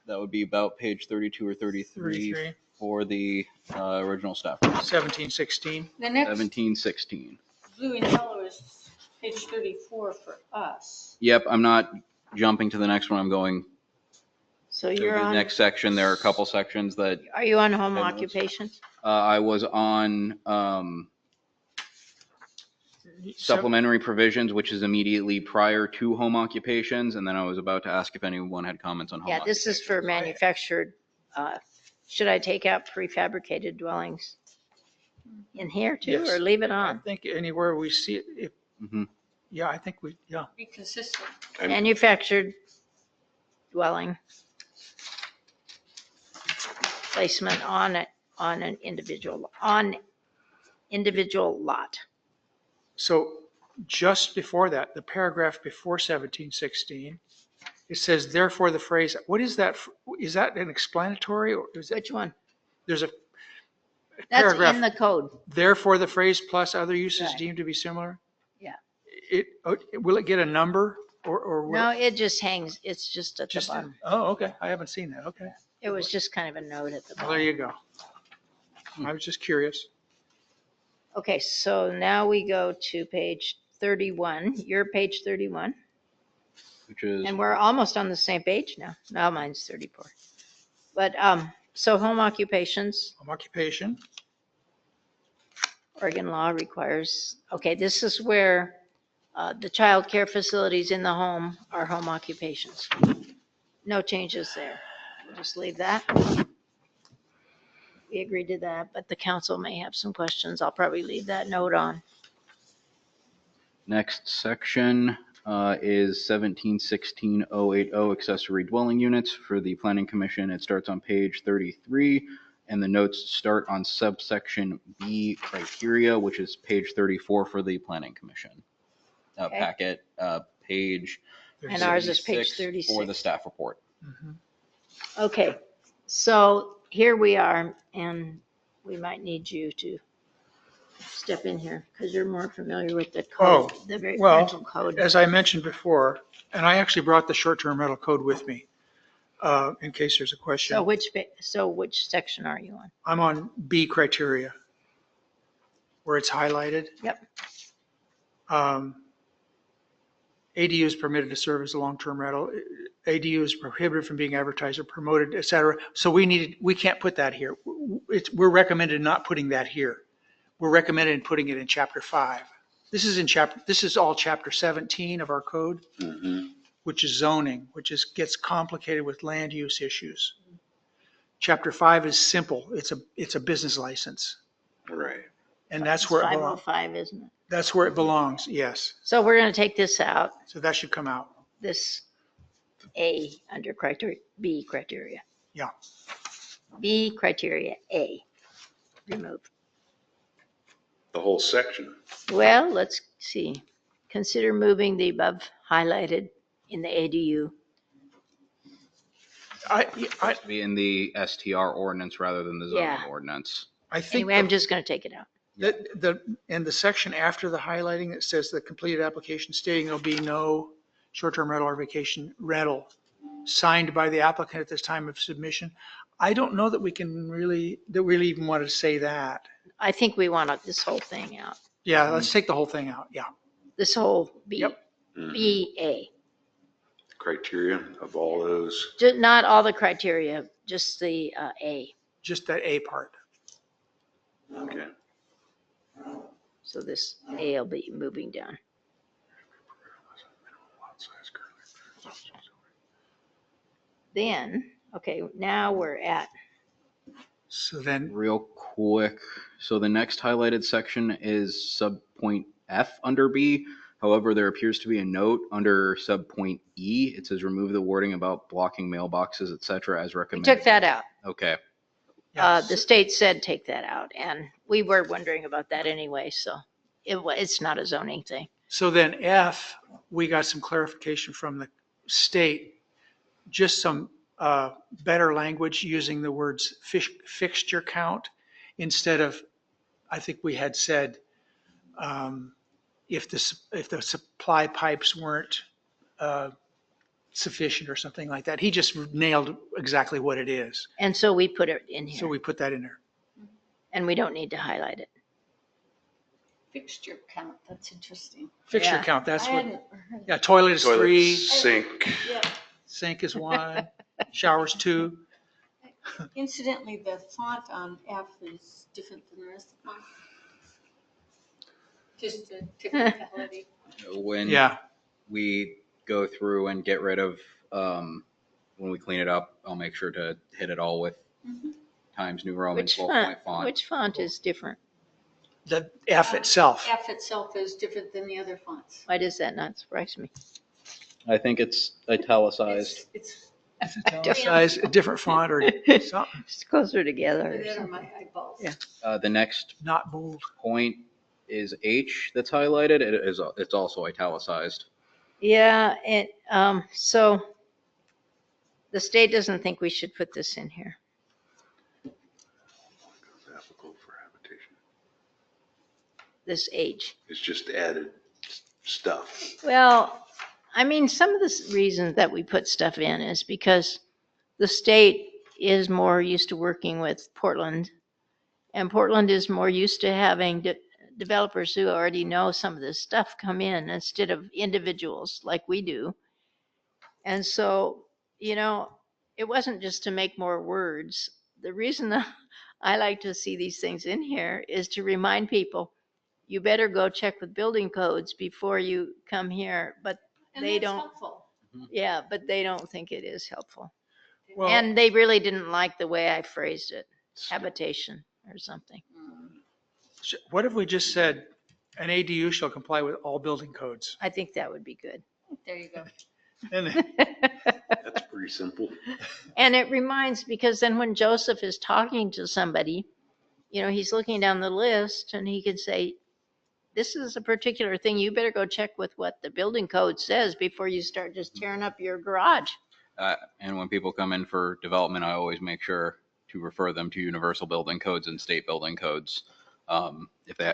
that would be about page 32 or 33 for the original staff. 1716. The next 1716. blue and yellow is page 34 for us. Yep, I'm not jumping to the next one. I'm going So to you're the on, next section. There are a couple sections that are you on home notes. occupation? I was on supplementary provisions, which is immediately prior to home occupations. And then I was about to ask if anyone had comments on home Yeah, this is for manufactured. Should I take out prefabricated dwellings in here too, Yes. or leave it I on? think anywhere we see it, Mhm. yeah, I think yeah. Be consistent. Manufactured dwelling. Placement on an individual lot. So just before that, the paragraph before 1716, It says therefore the phrase, what is that? Is that an explanatory or is it, Which one? there's a That's in paragraph, the code. therefore the phrase plus other uses Right. deemed to be similar? Yeah. Will it get a number or will No, it it just hangs. It's just at the just, bottom. oh, okay. I haven't seen that. Okay. It was just kind of a note at the Well, there bottom. you go. I was just curious. Okay, so now we go to page 31. You're page 31. Which is, And we're almost on the same page now. Now mine's 34. But, so home occupations, Home occupation. Oregon law requires, okay, this is where the child care facilities in the home are home occupations. No changes there. We'll just leave that. We agreed to that, but the council may have some questions. I'll probably leave that note on. next section is 1716-080 accessory dwelling units for the Planning Commission. It starts on page 33, and the notes start on subsection B criteria, which is page 34 for the Planning Commission Okay. packet, page And ours is page 36 for the 36. staff report. Mhm. Okay, so here we are, and we might need you to step in here because you're more familiar with the code, the very well, rental code. As I mentioned before, and I actually brought the short-term rental code with me in case there's a question. So which section are you on? I'm on B criteria where it's highlighted. Yep. ADU is permitted to serve as a long-term rental. ADU is prohibited from being advertised or promoted, et cetera. So we can't put that here. We're recommended not putting that here. We're recommended putting it in chapter 5. This is all chapter 17 of our code, which is zoning, gets complicated with land use issues. Chapter 5 is simple. It's a business license. Right. And that's It's where it belongs. 505, isn't it? That's where it belongs, yes. So we're going to take this out, So that should come out. this A under criteria, B criteria. Yeah. B criteria A, removed. The whole section. Well, let's see. Consider moving the above highlighted in the ADU. I To be in the STR ordinance rather than the zoning Yeah. ordinance. think Anyway, I'm just going to take it out. in the section after the highlighting, it says the completed application stating there'll be no short-term rental or vacation rental signed by the applicant at this time of submission. I don't know that we even want to say that. I think we want this whole thing out. Yeah, let's take the whole thing out. Yeah. This whole B, Yep. BA. Criteria of all those. Not all the criteria, just the A. Just that A part. Okay. So this A will be moving down. Then, okay, now we're at, So then, Real quick, so the next highlighted section is subpoint F under B. However, there appears to be a note under subpoint E. It says remove the wording about blocking mailboxes, et cetera, as we recommended. took that out. Okay. The state said take that out, and we were wondering about that anyway, so it's not a zoning thing. so then F, we got some clarification from the state, just some better language using the words fixture count instead of, I think we had said, if the supply pipes weren't sufficient or something like that. He just nailed exactly what it is. And so we put it in So here, we put that in there. and we don't need to highlight it. Fixture count, that's interesting. Fixture Yeah. count, that's I what, hadn't heard yeah, toilet is Toilet, 3, sink. Yeah. sink is 1, showers 2. Incidentally, the font on F is different than the rest of the font. Just a technicality. When Yeah, we go through and get rid of, when we clean it up, I'll make sure to hit it all with Mhm. Times New Roman Which 12-point font. Which font is different? the F itself. F itself is different than the other fonts. Why does that not surprise me? I think it's italicized. It's Size, a different font or something, It's closer together or right under something. my eyeballs. Yeah. The next not bold. point is H that's highlighted. It's also italicized. Yeah, so The state doesn't think we should put this in here. Applicable for habitation. This age. It's just added stuff. Well, I mean, some of the reasons that we put stuff in is because the state is more used to working with Portland, and Portland is more used to having developers who already know some of this stuff come in instead of individuals like we do. And so, you know, it wasn't just to make more words. The reason that I like to see these things in here is to remind people, you better go check with building codes before you come here, but they don't. Helpful. Yeah, but they don't think it is helpful. Well, And they really didn't like the way I phrased it, habitation or something. what if we just said an ADU shall comply with all building codes? I think that would be good. There you go. And That's pretty simple. And it reminds, because then when Joseph is talking to somebody, you know, he's looking down the list and he could say, this is a particular thing, you better go check with what the building code says before you start just tearing up your garage. And when people come in for development, I always make sure to refer them to universal building codes and state building codes.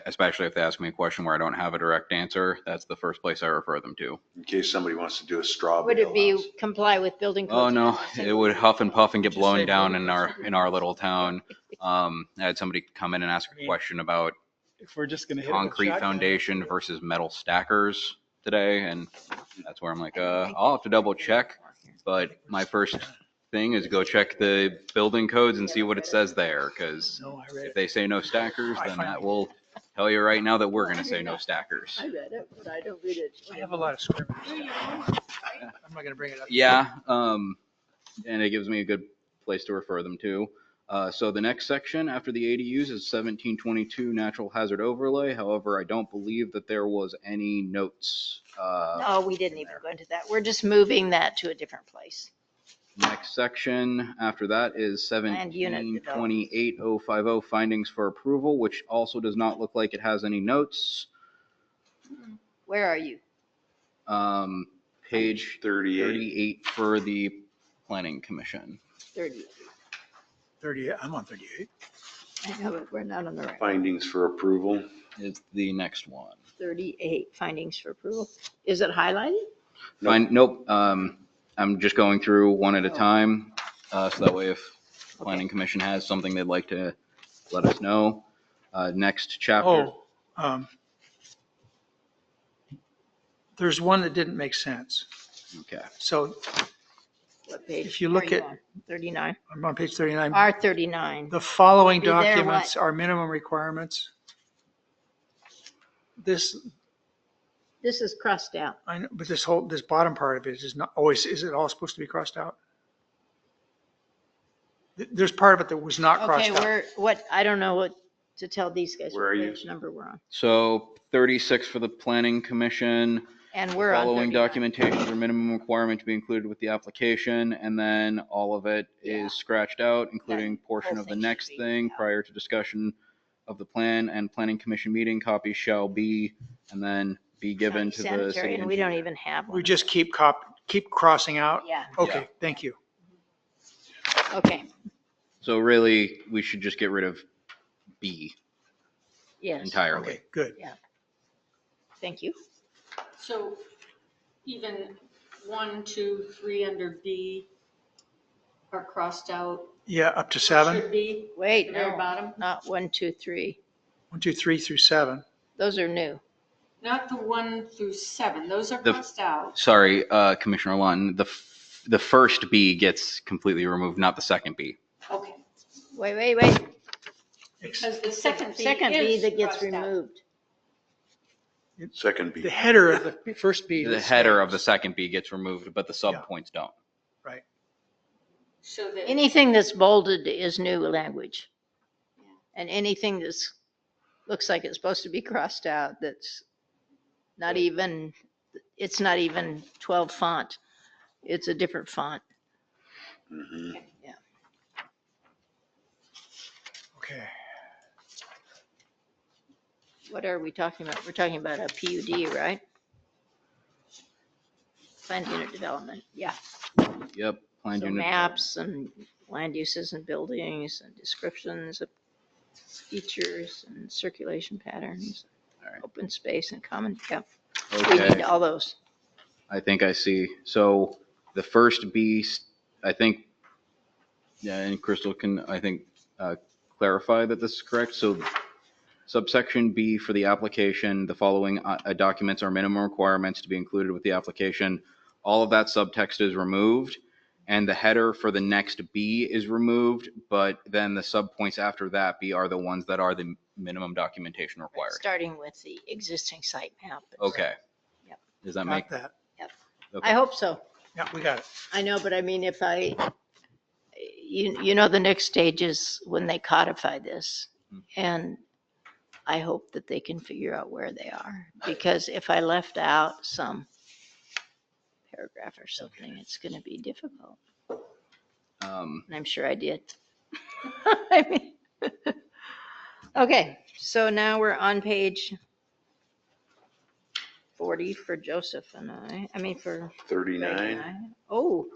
Especially if they ask me a question where I don't have a direct answer, that's the first place I refer them to. In case somebody wants to do a straw Would bale it be house. comply with building codes? Oh, no, it would huff and puff and get Just blown say down building in our little town. I had somebody come in and ask a question about if we're just going to concrete foundation versus metal stackers today, and that's where I'm like, I'll have to double check, but my first thing is go check the building codes and see what it says there, because No, I read if it. they say no stackers, then that will tell you right now that we're going to say no stackers. I read it, but I don't read it. I have a lot of scrimmage. I'm not going to bring it up. Yeah, and it gives me a good place to refer them to. So the next section after the ADUs is 1722 natural hazard overlay. However, I don't believe that there was any notes. No, we didn't even go into that. We're just moving that to a different place. Next section after that is Land unit 1728050 findings for approval, which also does not look like it has any notes. Where are you? Page 38 for the Planning Commission. 38. 38. I'm on 38. I know, but we're not on the right. one. Findings for approval. Is the next one. 38 findings for approval. Is it highlighted? Fine, nope. I'm just going through one at a time, so that way if Planning Commission has something they'd like to let us know. Next chapter. Oh, there's one that didn't make sense. Okay. So What page? If you look are at- on? 39. I'm on page 39. R39. The following Be there, documents are minimum requirements. This, This is crossed out. I know, but this bottom part of it is not always, is it all supposed to be crossed out? There's part of it that was not crossed Okay, out. I don't know what to tell these guys. Where what are you? page number we're on. So 36 for the Planning Commission. And we're on Following 39. documentation or minimum requirement to be included with the application, and then all of it Yeah. is scratched out, including portion whole of the thing next should be thing out. prior to discussion of the plan and Planning Commission meeting. Copies shall be, and then be given to the Sanitary, city and we don't engineer. even have one. We just keep crossing out? Yeah, Okay, thank you. okay, So really, we should just get rid of B yes, entirely. Okay, good. thank you. So even 1, 2, 3 under B are crossed out? Yeah, up to 7. Should be, Wait, the very no, bottom? not 1, 2, 3. 1, 2, 3 through 7. Those are new. Not the 1 through 7, those are The- crossed out. Sorry, Commissioner Lund, the first B gets completely removed, not the second B. Okay, Wait. because the second B Second B is that gets crossed out. removed. Second The B. header of the first B. The header of the second B gets removed, but the Yeah. subpoints don't. Right. So that, Anything that's bolded is new language. And anything that's, looks like it's supposed to be crossed out, that's not even, it's not even 12 font. It's a different font. Mhm. Okay. What are we talking about? We're talking about a PUD, right? Planned unit development, yeah. Yep. planned So unit. maps and land uses and buildings and descriptions of features and circulation patterns, All right. open space and common, yeah. We Okay. need all those. I think I see. So the first B, I think, yeah, and Crystal can, I think, clarify that this is correct. So subsection B for the application, the following documents are minimum requirements to be included with the application. All of that subtext is removed, and the header for the next B is removed, but then the subpoints after that B are the ones that are the minimum documentation required. Starting with the existing site map. Okay. Yep. Does that make? Got that. Okay. I hope so. Yeah, we got it. I know, but I mean, you know, the next stage is when they codify this. And I hope that they can figure out where they are. Because if I left out some paragraph or something, it's going to be difficult. And I'm sure I did. I mean, okay, so now we're on page 40 for Joseph and I mean for 39, Oh,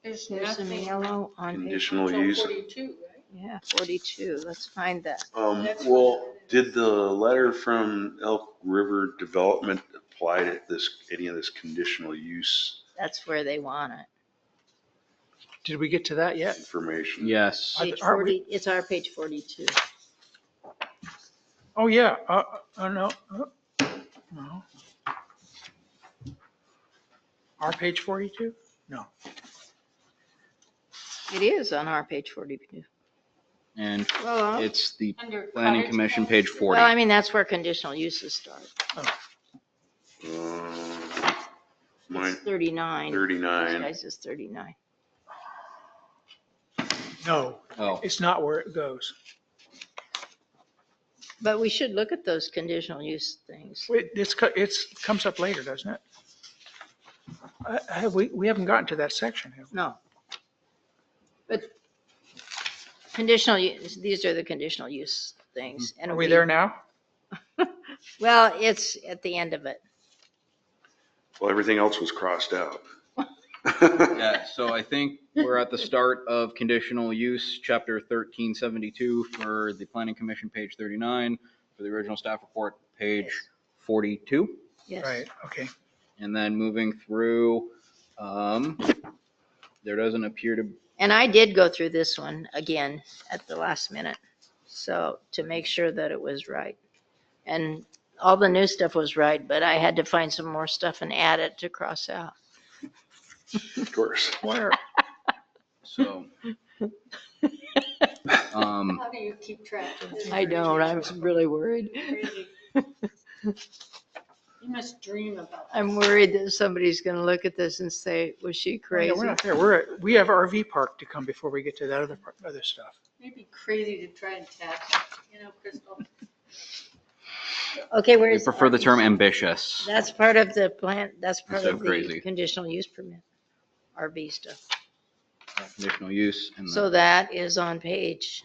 There's there's some nothing. yellow on page, conditional Until use. 42, right? yeah, 42. Let's find that. Well, did the letter from Elk River Development apply to any of this conditional use That's where they want it. Did we get to that yet? information? Yes. Page Aren't we- 40, it's our page 42. Oh, yeah. No. No. Our page 42? No. It is on our page 42. And Well, it's the Under planning cottage commission, homes? page 40. well, I mean, that's where conditional uses start. Mine, It's 39. 39. This is 39. No, Oh, it's not where it goes. But we should look at those conditional use things. It's comes up later, doesn't it? We haven't gotten to that section, have we? No. But conditional use, these are the conditional use things. And Are we there now? Well, it's at the end of it. Well, everything else was crossed out. yeah. So I think we're at the start of conditional use, chapter 1372 for the planning commission, page 39, for the original staff report, page 42. Yes. Right, okay. And then moving through, there doesn't appear to, And I did go through this one again at the last minute. So to make sure that it was right. And all the new stuff was right, but I had to find some more stuff and add it to cross out. Of course. Where, so. How do you keep track of this? I don't, I was really worried. Crazy. You must dream about this. I'm worried that somebody's going to look at this and say, was she yeah, crazy? we're not there. We have RV park to come before we get to that other stuff. Maybe crazy to try and tackle, Crystal. Okay, where We is? prefer the term ambitious. That's part of the plan, that's part Instead of of the crazy. conditional use permit, RV stuff. Conditional use. And So that is on page,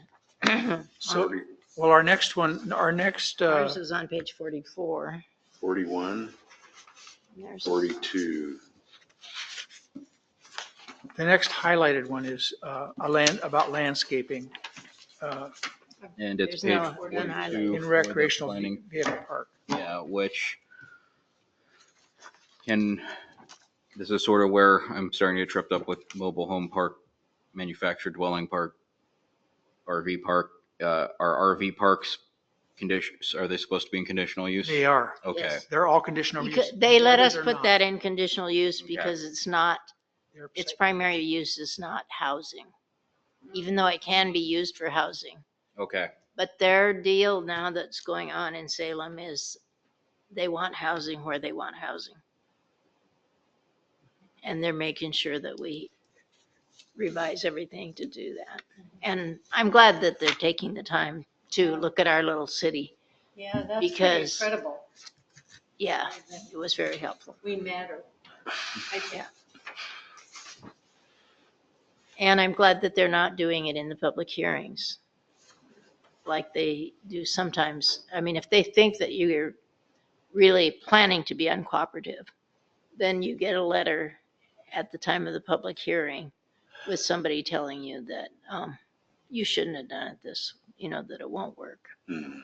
So, well, our next, ours is on page 44. 41, There's 42. the next highlighted one is about landscaping and it's There's page no- we're done 42 in for the recreational planning. vehicle park. Yeah, which this is sort of where I'm starting to get tripped up with mobile home park, manufactured dwelling park, RV park. Are RV parks conditions, are they supposed to be in conditional use? They are. Okay, Yes. They're all conditional use. They let The us others are put not. that in conditional use Okay. because it's not, They're its upside- primary use is not housing, even though it can be used for housing. okay. But their deal now that's going on in Salem is they want housing where they want housing. And they're making sure that we revise everything to do that. And I'm glad that they're taking the time to look at our little city. Yeah, that's pretty Because- incredible. Yeah, it was very helpful. We matter. Yeah. And I'm glad that they're not doing it in the public hearings like they do sometimes. I mean, if they think that you're really planning to be uncooperative, then you get a letter at the time of the public hearing with somebody telling you that you shouldn't have done it this, that it won't work. Hmm.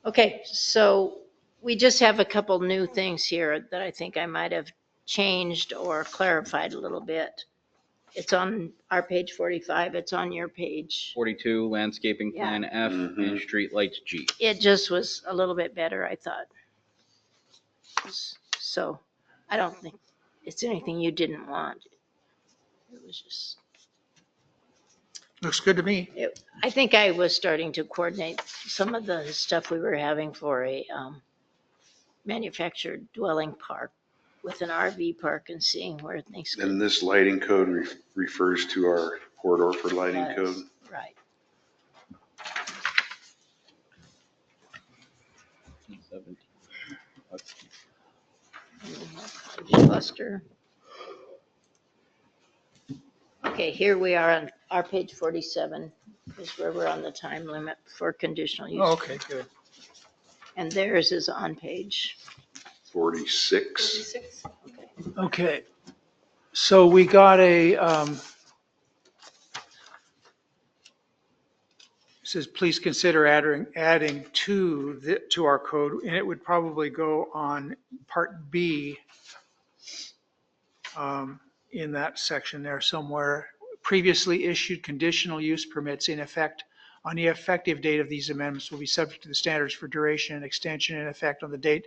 Okay, so we just have a couple new things here that I think I might have changed or clarified a little bit. It's on our page 45, it's on your page. 42, landscaping Yeah. plan F, and streetlights G. It just was a little bit better, I thought. So I don't think it's anything you didn't want. It was just, Looks good to me. I think I was starting to coordinate some of the stuff we were having for a manufactured dwelling park with an RV park and seeing where things could. And this lighting code refers to our corridor for lighting code. Right. 17. And we have cluster. Okay, here we are on our page 47 is where we're on the time limit for conditional use. Oh, okay, good. And theirs is on page 46. 46. Okay. Okay. So we got it says, please consider adding to our code, and it would probably go on part B in that section there somewhere. Previously issued conditional use permits in effect on the effective date of these amendments will be subject to the standards for duration and extension in effect on the date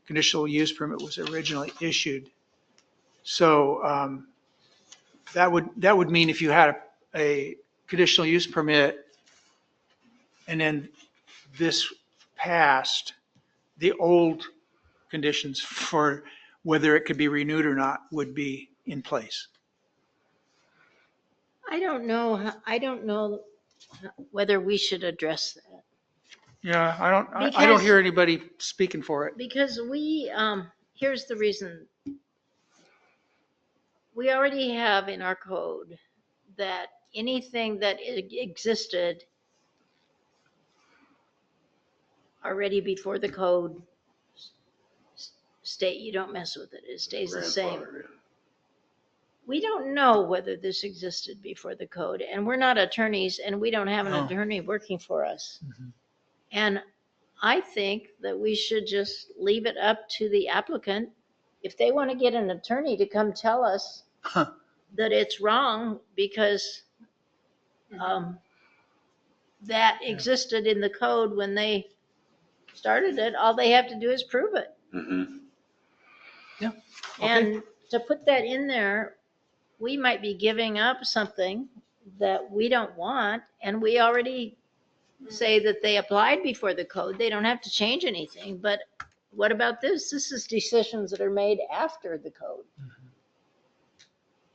conditional use permit was originally issued. So that would mean if you had a conditional use permit and then this passed, the old conditions for whether it could be renewed or not would be in place. I don't know whether we should address that. Yeah, I don't hear anybody speaking for it. Because here's the reason. We already have in our code that anything that existed already before the code state, you don't mess with it. It stays the same. Grandfathered in. We don't know whether this existed before the code, and we're not attorneys, and we don't have an No. attorney working for us. Mhm. And I think that we should just leave it up to the applicant. If they want to get an attorney to come tell us Huh. that it's wrong because that existed in the code when they started it, all they have to do is prove it. Mhm. Yeah. Okay. And to put that in there, we might be giving up something that we don't want, and we already say that they applied before the code. They don't have to change anything, but what about this? This is decisions that are made after the code.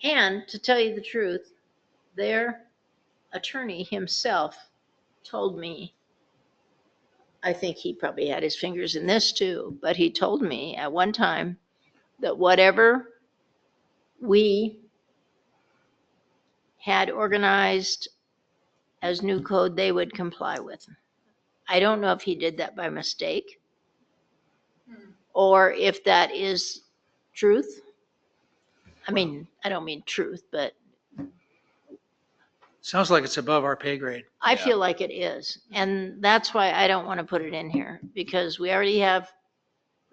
And to tell you the truth, their attorney himself told me, I think he probably had his fingers in this too, but he told me at one time that whatever we had organized as new code, they would comply with. I don't know if he did that by mistake or if that is truth. I mean, I don't mean truth, but Sounds like it's above our pay grade. I feel like it is. And that's why I don't want to put it in here, because we already have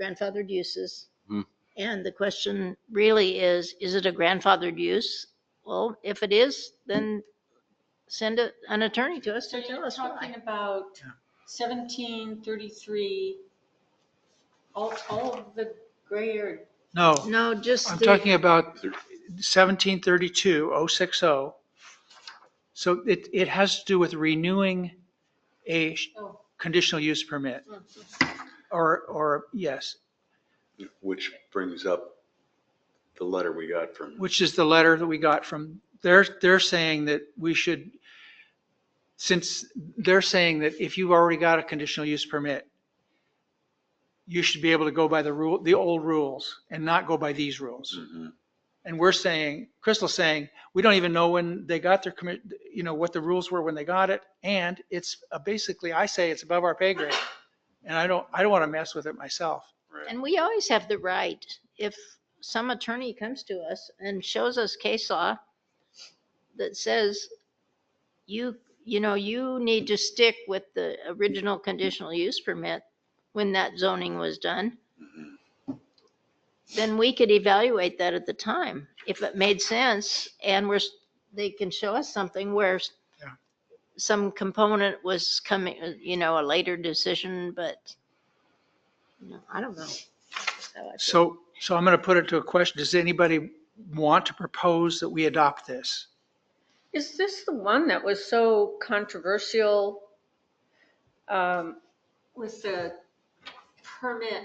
grandfathered uses. Hmm. And the question really is it a grandfathered use? Well, if it is, then send an attorney to us So to tell you're us talking why. about 1733, all of the gray area. No, No, just I'm the, talking about 1732-060. So it has to do with renewing a Oh. conditional use permit. Or yes, Which brings up the letter we got from. which is the letter that we got from, they're saying that we should, since they're saying that if you've already got a conditional use permit, you should be able to go by the old rules and not go by these rules. Mhm. And we're saying, Crystal's saying, we don't even know when they got their what the rules were when they got it. And it's basically, I say it's above our pay grade. And I don't want to mess with it myself. and we always have the right, if some attorney comes to us and shows us case law that says you need to stick with the original conditional use permit when that zoning was done, then we could evaluate that at the time if it made sense, and they can show us something where Yeah. some component was coming, a later decision, but I don't know. That's how I feel. So I'm going to put it to a question. Does anybody want to propose that we adopt this? Is this the one that was so controversial with the permit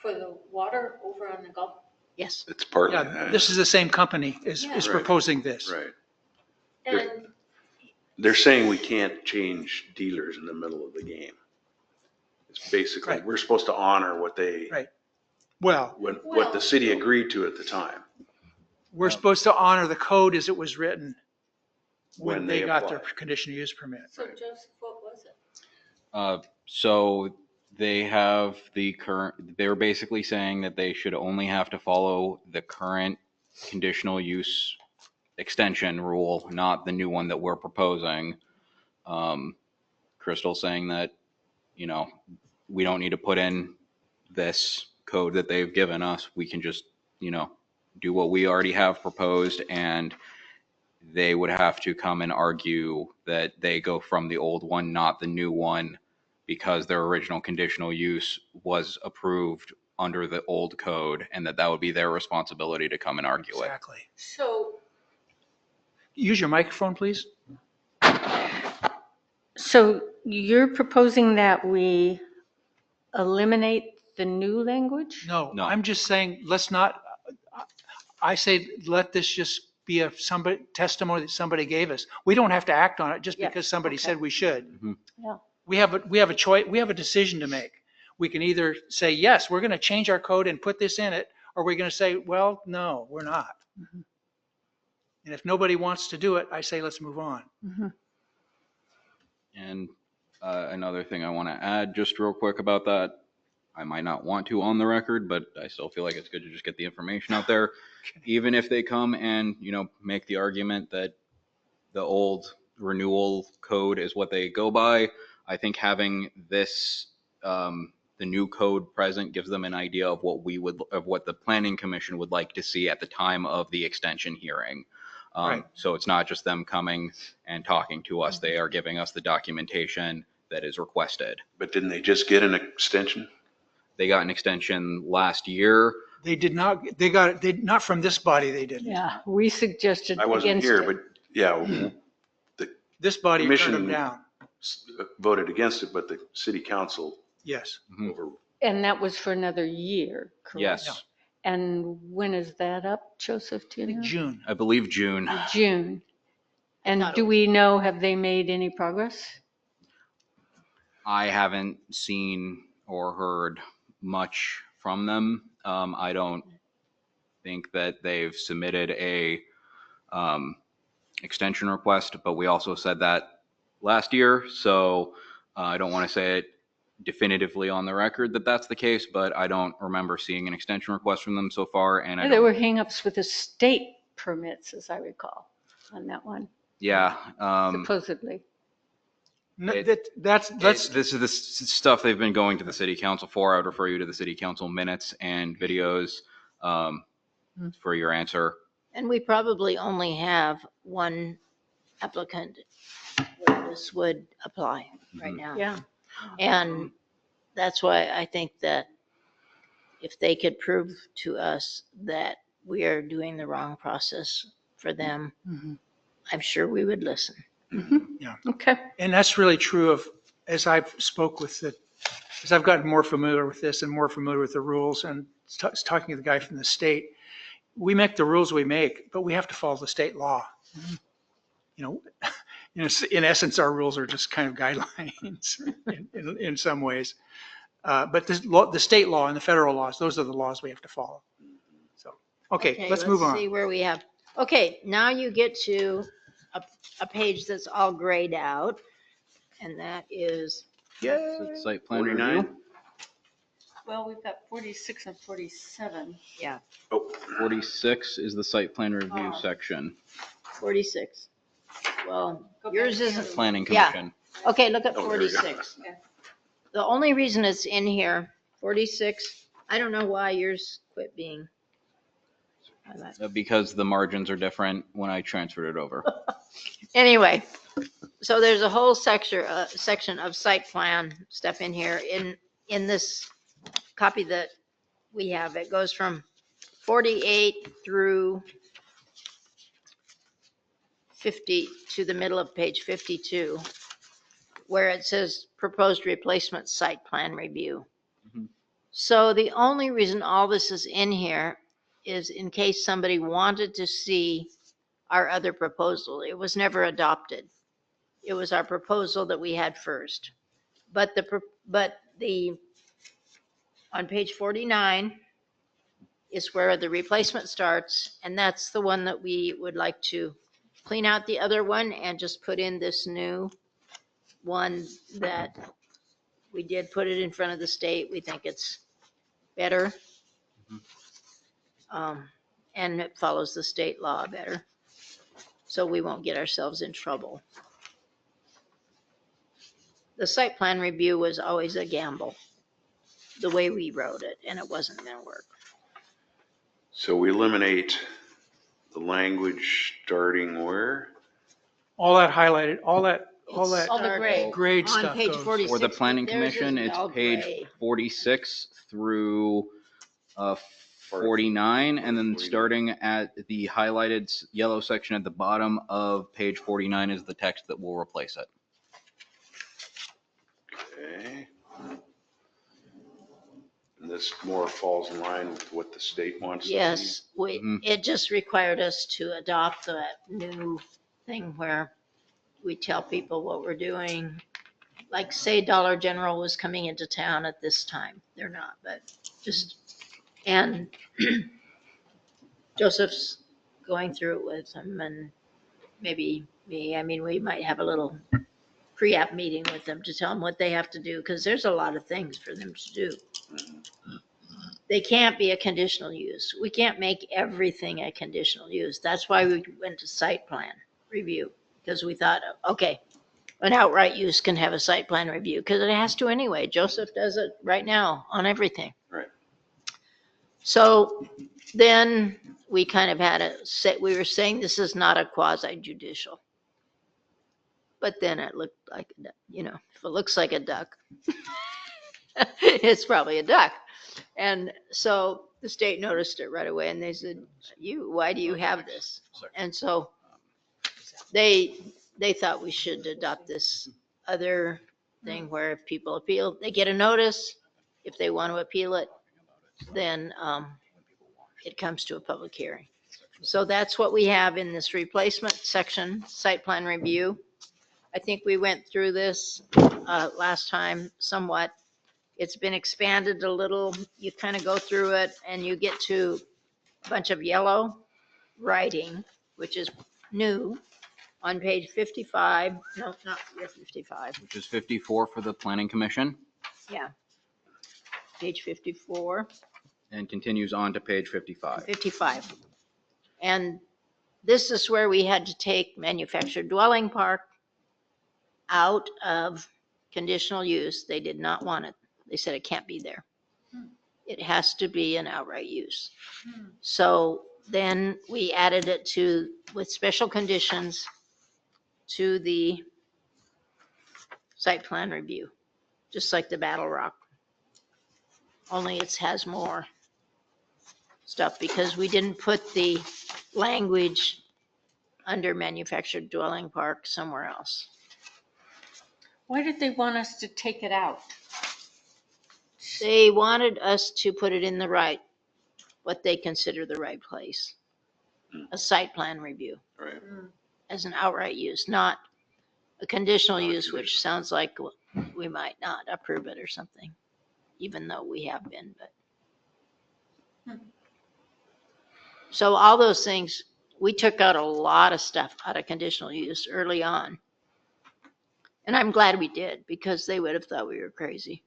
for the water over on the Gulf? Yes. It's partly Yeah, that. this is the same company is Yeah. is Right. proposing this. Right. And They're saying we can't change dealers in the middle of the game. It's basically, Right. we're supposed to honor what they, Right. Well, what the city agreed to at the time. we're supposed to honor the code as it was written when When they they got their applied. conditional use permit. so Joseph, what was it? So they have they're basically saying that they should only have to follow the current conditional use extension rule, not the new one that we're proposing. Crystal saying that, we don't need to put in this code that they've given us. We can just, do what we already have proposed, and they would have to come and argue that they go from the old one, not the new one, because their original conditional use was approved under the old code, and that would be their responsibility to come and argue it. Exactly. So, Use your microphone, please. so you're proposing that we eliminate the new language? No, No. I'm just saying, let's not, I say, let this just be a testimony that somebody gave us. We don't have to act on it just Yeah, because somebody okay. said we should. Mhm. Yeah. We have a choice, we have a decision to make. We can either say, yes, we're going to change our code and put this in it, or we're going to say, well, no, we're not. And if nobody wants to do it, I say, let's move on. And another thing I want to add just real quick about that, I might not want to on the record, but I still feel like it's good to just get the information out there. Even if they come and, make the argument that the old renewal code is what they go by, I think having this, the new code present gives them an idea of what the planning commission would like to see at the time of the extension hearing. Right. So it's not just them coming and talking to us. They are giving us the documentation that is requested. But didn't they just get an extension? They got an extension last year. They did not, not from this body, they didn't. Yeah, we suggested I wasn't against here, it. but yeah, This body turned them Commission- down. voted against it, but the city council Yes. over, And that was for another year, correct? Yes, And when is that up, Joseph, do I you think know? June. I believe June. June. And thought it do we know, have they made any progress? I haven't seen or heard much from them. I don't think that they've submitted a extension request, but we also said that last year. So I don't want to say it definitively on the record that that's the case, but I don't remember seeing an extension request from them so far. And I There don't, were hangups with the state permits, as I recall, on that one, yeah. supposedly. No, It- Let's, This is the stuff they've been going to the city council for. I would refer you to the city council minutes and videos for your answer. And we probably only have one applicant where this would apply right now. Yeah. And that's why I think that if they could prove to us that we are doing the wrong process for them, I'm sure we would listen. Okay. and that's really true of, as I've spoke with as I've gotten more familiar with this and more familiar with the rules and talking to the guy from the state, we make the rules we make, but we have to follow the state law. In essence, our rules are just kind of guidelines in some ways. But the state law and the federal laws, those are the laws we have to follow. So, okay, let's move on. See where we have. Okay, now you get to a page that's all grayed out, and that is Yay. Site plan 49. review. Well, we've got 46 and 47. Oh, 46 is the site plan review Oh. section. 46. Well, Go back yours to the isn't. other one. Planning Yeah. Commission. Okay, look at Oh, there we go. 46. The only reason it's in here, 46, I don't know why yours quit being. Because the margins are different when I transferred it over. Anyway, so there's a whole section of site plan stuff in here. In this copy that we have, it goes from 48 through 50 to the middle of page 52, where it says proposed replacement site plan review. Mhm. So the only reason all this is in here is in case somebody wanted to see our other proposal. It was never adopted. It was our proposal that we had first. But on page 49 is where the replacement starts, and that's the one that we would like to clean out the other one and just put in this new one that we did put it in front of the state. We think it's better. And it follows the state law better. So we won't get ourselves in trouble. The site plan review was always a gamble, the way we wrote it, and it wasn't going to work. so we eliminate the language starting where? All that highlighted, all that All the gray. grade On stuff page goes. 46. For the Planning theirs Commission, isn't it's all page gray. 46 through 49, and then 49. starting at the highlighted yellow section at the bottom of page 49 is the text that will replace it. Okay. And this more falls in line with what the state wants to see? Yes, Mhm. it just required us to adopt that new thing where we tell people what we're doing. Like say Dollar General was coming into town at this time. They're not, but just, and Joseph's going through it with them and maybe me. I mean, we might have a little pre-app meeting with them to tell them what they have to do because there's a lot of things for them to do. They can't be a conditional use. We can't make everything a conditional use. That's why we went to site plan review, because we thought, okay, an outright use can have a site plan review, because it has to anyway. Joseph does it right now on everything. Right. So then we kind of had we were saying this is not a quasi judicial. But then it looked like, if it looks like a duck, it's probably a duck. And so the state noticed it right away and they said, why do you have this? And so they thought we should adopt this other thing where if people appeal, they get a notice. If they want to appeal it, then it comes to a public hearing. So that's what we have in this replacement section, site plan review. I think we went through this last time somewhat. It's been expanded a little. You kind of go through it and you get to a bunch of yellow writing, which is new on page 55. No, not 55. Which is 54 for the Planning Commission Yeah. Page 54. and continues on to page 55. 55. And this is where we had to take manufactured dwelling park out of conditional use. They did not want it. They said it can't be there. It has to be an outright use. So then we added it with special conditions to the site plan review, just like the Battle Rock. Only it has more stuff because we didn't put the language under manufactured dwelling park somewhere else. Why did they want us to take it out? They wanted us to put it in what they consider the right place. A site plan review Right. as an outright use, not a conditional Not a use, which sounds like we might not approve it or something, even though we have been, but. So all those things, we took out a lot of stuff out of conditional use early on. And I'm glad we did because they would have thought we were crazy.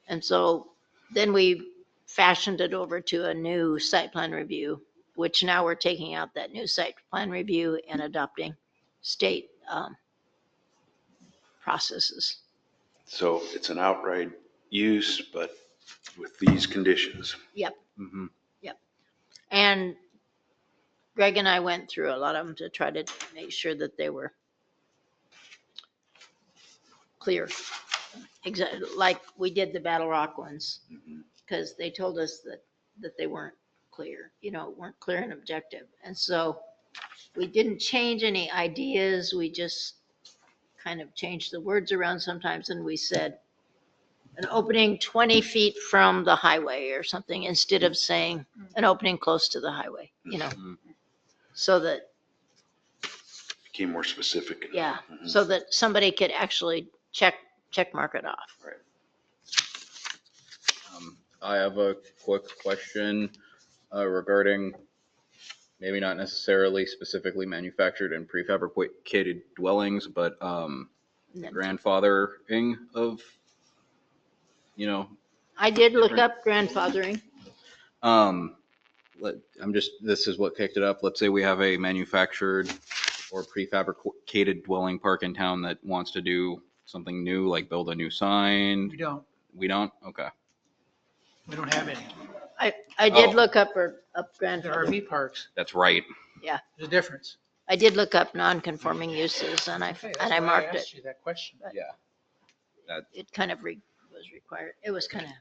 And so then we fashioned it over to a new site plan review, which now we're taking out that new site plan review and adopting state processes. So it's an outright use, but with these conditions. Yep. Mm-hmm. And Greg and I went through a lot of them to try to make sure that they were clear. Exactly, like we did the Battle Rock ones, because they told us that they weren't clear, weren't clear and objective. And so we didn't change any ideas. We just kind of changed the words around sometimes. And we said an opening 20 feet from the highway or something, instead of saying an opening close to the highway, so that, Became more specific. yeah, so that somebody could actually check mark it off. Right. I have a quick question regarding maybe not necessarily specifically manufactured and prefabricated dwellings, but grandfathering of, I did look up grandfathering. this is what kicked it up. Let's say we have a manufactured or prefabricated dwelling park in town that wants to do something new, like build a new sign. We don't. We don't? Okay. We don't have any. I did Oh. look up The grandfathering. RV parks, That's right. there's a difference. I did look up non-conforming uses, and I Okay, that's and I why marked asked it. you that question. Yeah. It kind of was required. It was kind of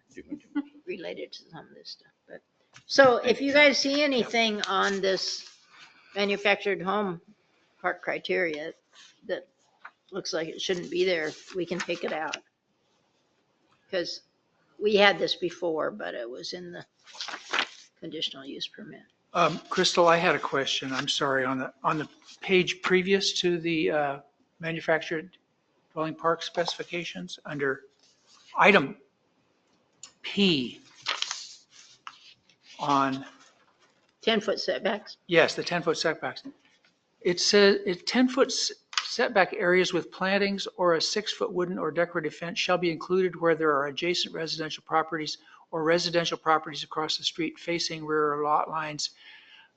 related to some of this stuff. But so if you guys see anything on this manufactured home park criteria that looks like it shouldn't be there, we can take it out. Because we had this before, but it was in the conditional use permit. Crystal, I had a question. I'm sorry. On the page previous to the manufactured dwelling park specifications, under item P on, 10-foot setbacks. yes, the 10-foot setbacks. It says 10-foot setback areas with plantings or a 6-foot wooden or decorative fence shall be included where there are adjacent residential properties or residential properties across the street facing rear lot lines.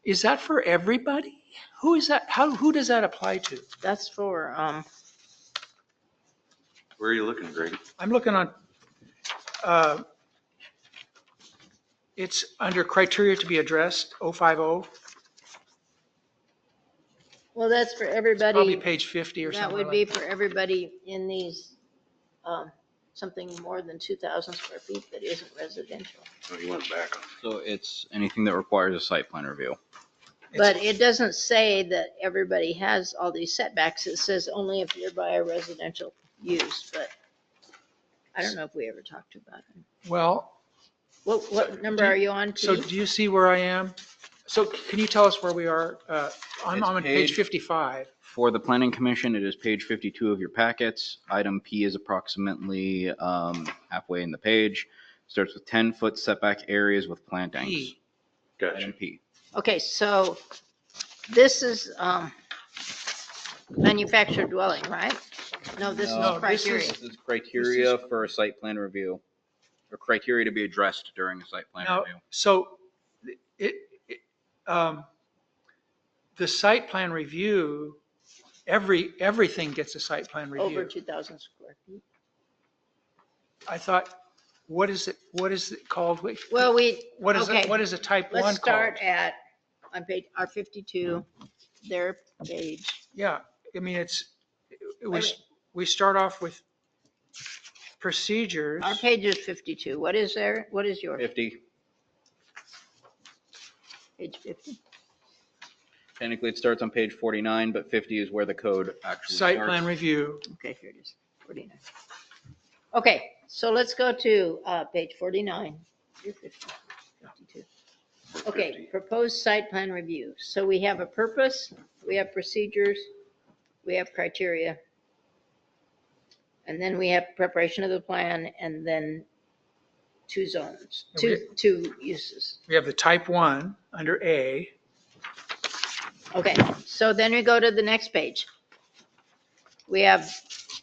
Is that for everybody? Who is that? Who does that apply to? That's for, Where are you looking, Greg? I'm looking on, it's under criteria to be addressed, 050. well, that's for Probably everybody. page 50 or That something would like be that. for everybody in these, something more than 2,000 square feet that isn't residential. Oh, you went back on. So it's anything that requires a site plan review. But it doesn't say that everybody has all these setbacks. It says only if you're by a residential use, but I don't know if we ever talked about it. Well, What number are you on, so Keith? do you see where I am? So can you tell us where we are? I'm It's on page page- 55. For the planning commission, it is page 52 of your packets. Item P is approximately halfway in the page. Starts with 10-foot setback areas with plantings. P. Gotcha. Item P. Okay, so this is, manufactured dwelling, right? No, this No, is criteria. This is criteria for a site plan review, or criteria to be addressed during a site plan Now, review. so the site plan review, everything gets a site plan Over review. 2,000 square feet. I thought, what is it called? Well, What is okay. it? What is a type 1 Let's called? start on page R52, their page. Yeah, I mean, it was, Wait. we start off with procedures. Our page is 52. What is there? What is yours? 50. Page 50? Technically, it starts on page 49, but 50 is where the code actually Site starts. plan review. Okay, here it is, 49. Okay, so let's go to page 49. You're 50, 52. Okay, proposed site plan review. So we have a purpose, we have procedures, we have criteria. And then we have preparation of the plan, and then 2 zones, two uses. We have the type 1 under A. Okay, so then we go to the next page. We have,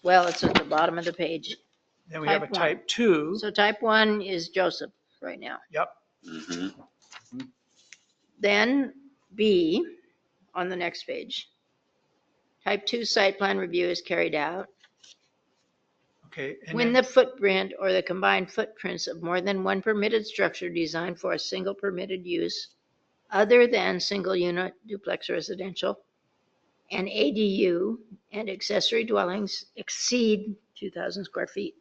well, it's at the bottom of the page. Then we have a Type one. type 2. So type 1 is Joseph. right now. Yep. Mhm. Then B, on the next page. Type 2 site plan review is carried out Okay. And when then, the footprint or the combined footprints of more than one permitted structure designed for a single permitted use other than single unit duplex residential and ADU and accessory dwellings exceed 2,000 square feet.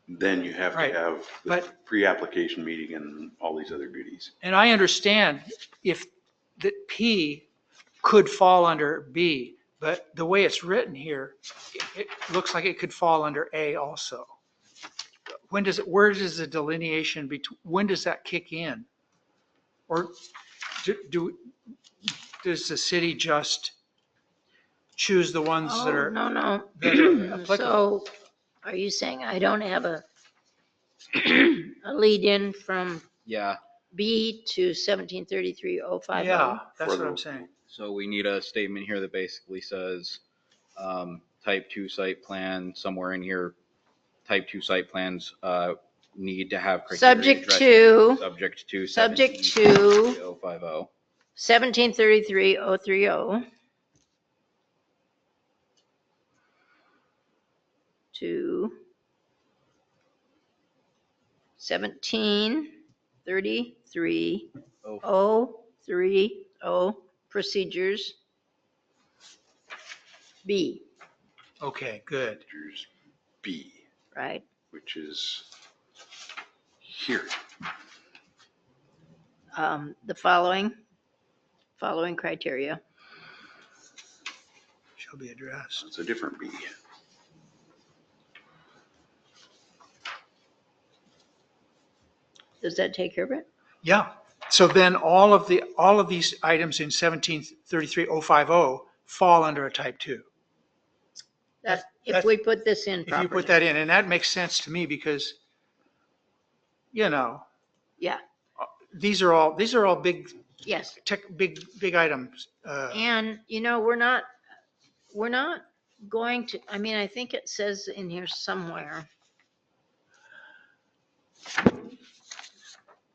Then you have to Right. have the But- pre-application meeting and all these other goodies. and I understand if that P could fall under B, but the way it's written here, it looks like it could fall under A also. When does it, where does the delineation between, when does that kick in? Or does the city just choose the ones that Oh, are, no, no. that are applicable? So are you saying I don't have a lead in from Yeah, B to 1733-050? Yeah, that's For what the- I'm saying. so we need a statement here that basically says, type 2 site plan, somewhere in here, type 2 site plans need to have criteria. Subject addressed- to- Subject to. subject to- 1733-050. 1733-030 to 1733-030 procedures. B, Okay, good. Here's B, right? which is here. The following criteria. Shall be addressed. It's a different B. Does that take care of it? Yeah. So then all of these items in 1733-050 fall under a type 2. That, if That's- we put this in If you properly. put that in, and that makes sense to me because, you know, Yeah, these are all big, yes. big items. And, you know, we're not going to, I mean, I think it says in here somewhere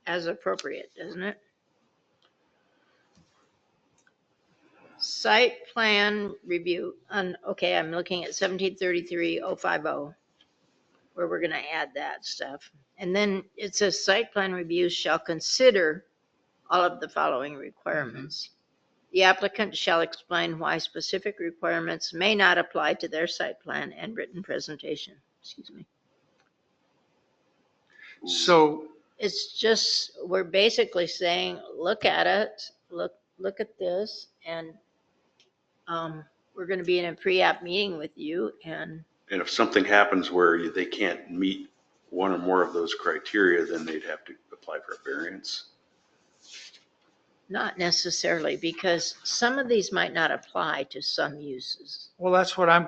as appropriate, doesn't it? Site plan review, okay, I'm looking at 1733-050, where we're gonna add that stuff. And then it says site plan review shall consider all of the following requirements. The applicant shall explain why specific requirements may not apply to their site plan and written presentation. Excuse me. So, It's just, we're basically saying, look at it, look at this, and we're gonna be in a pre-app meeting with you, and And if something happens where they can't meet one or more of those criteria, then they'd have to apply for a variance. not necessarily, because some of these might not apply to some uses. well, that's what I'm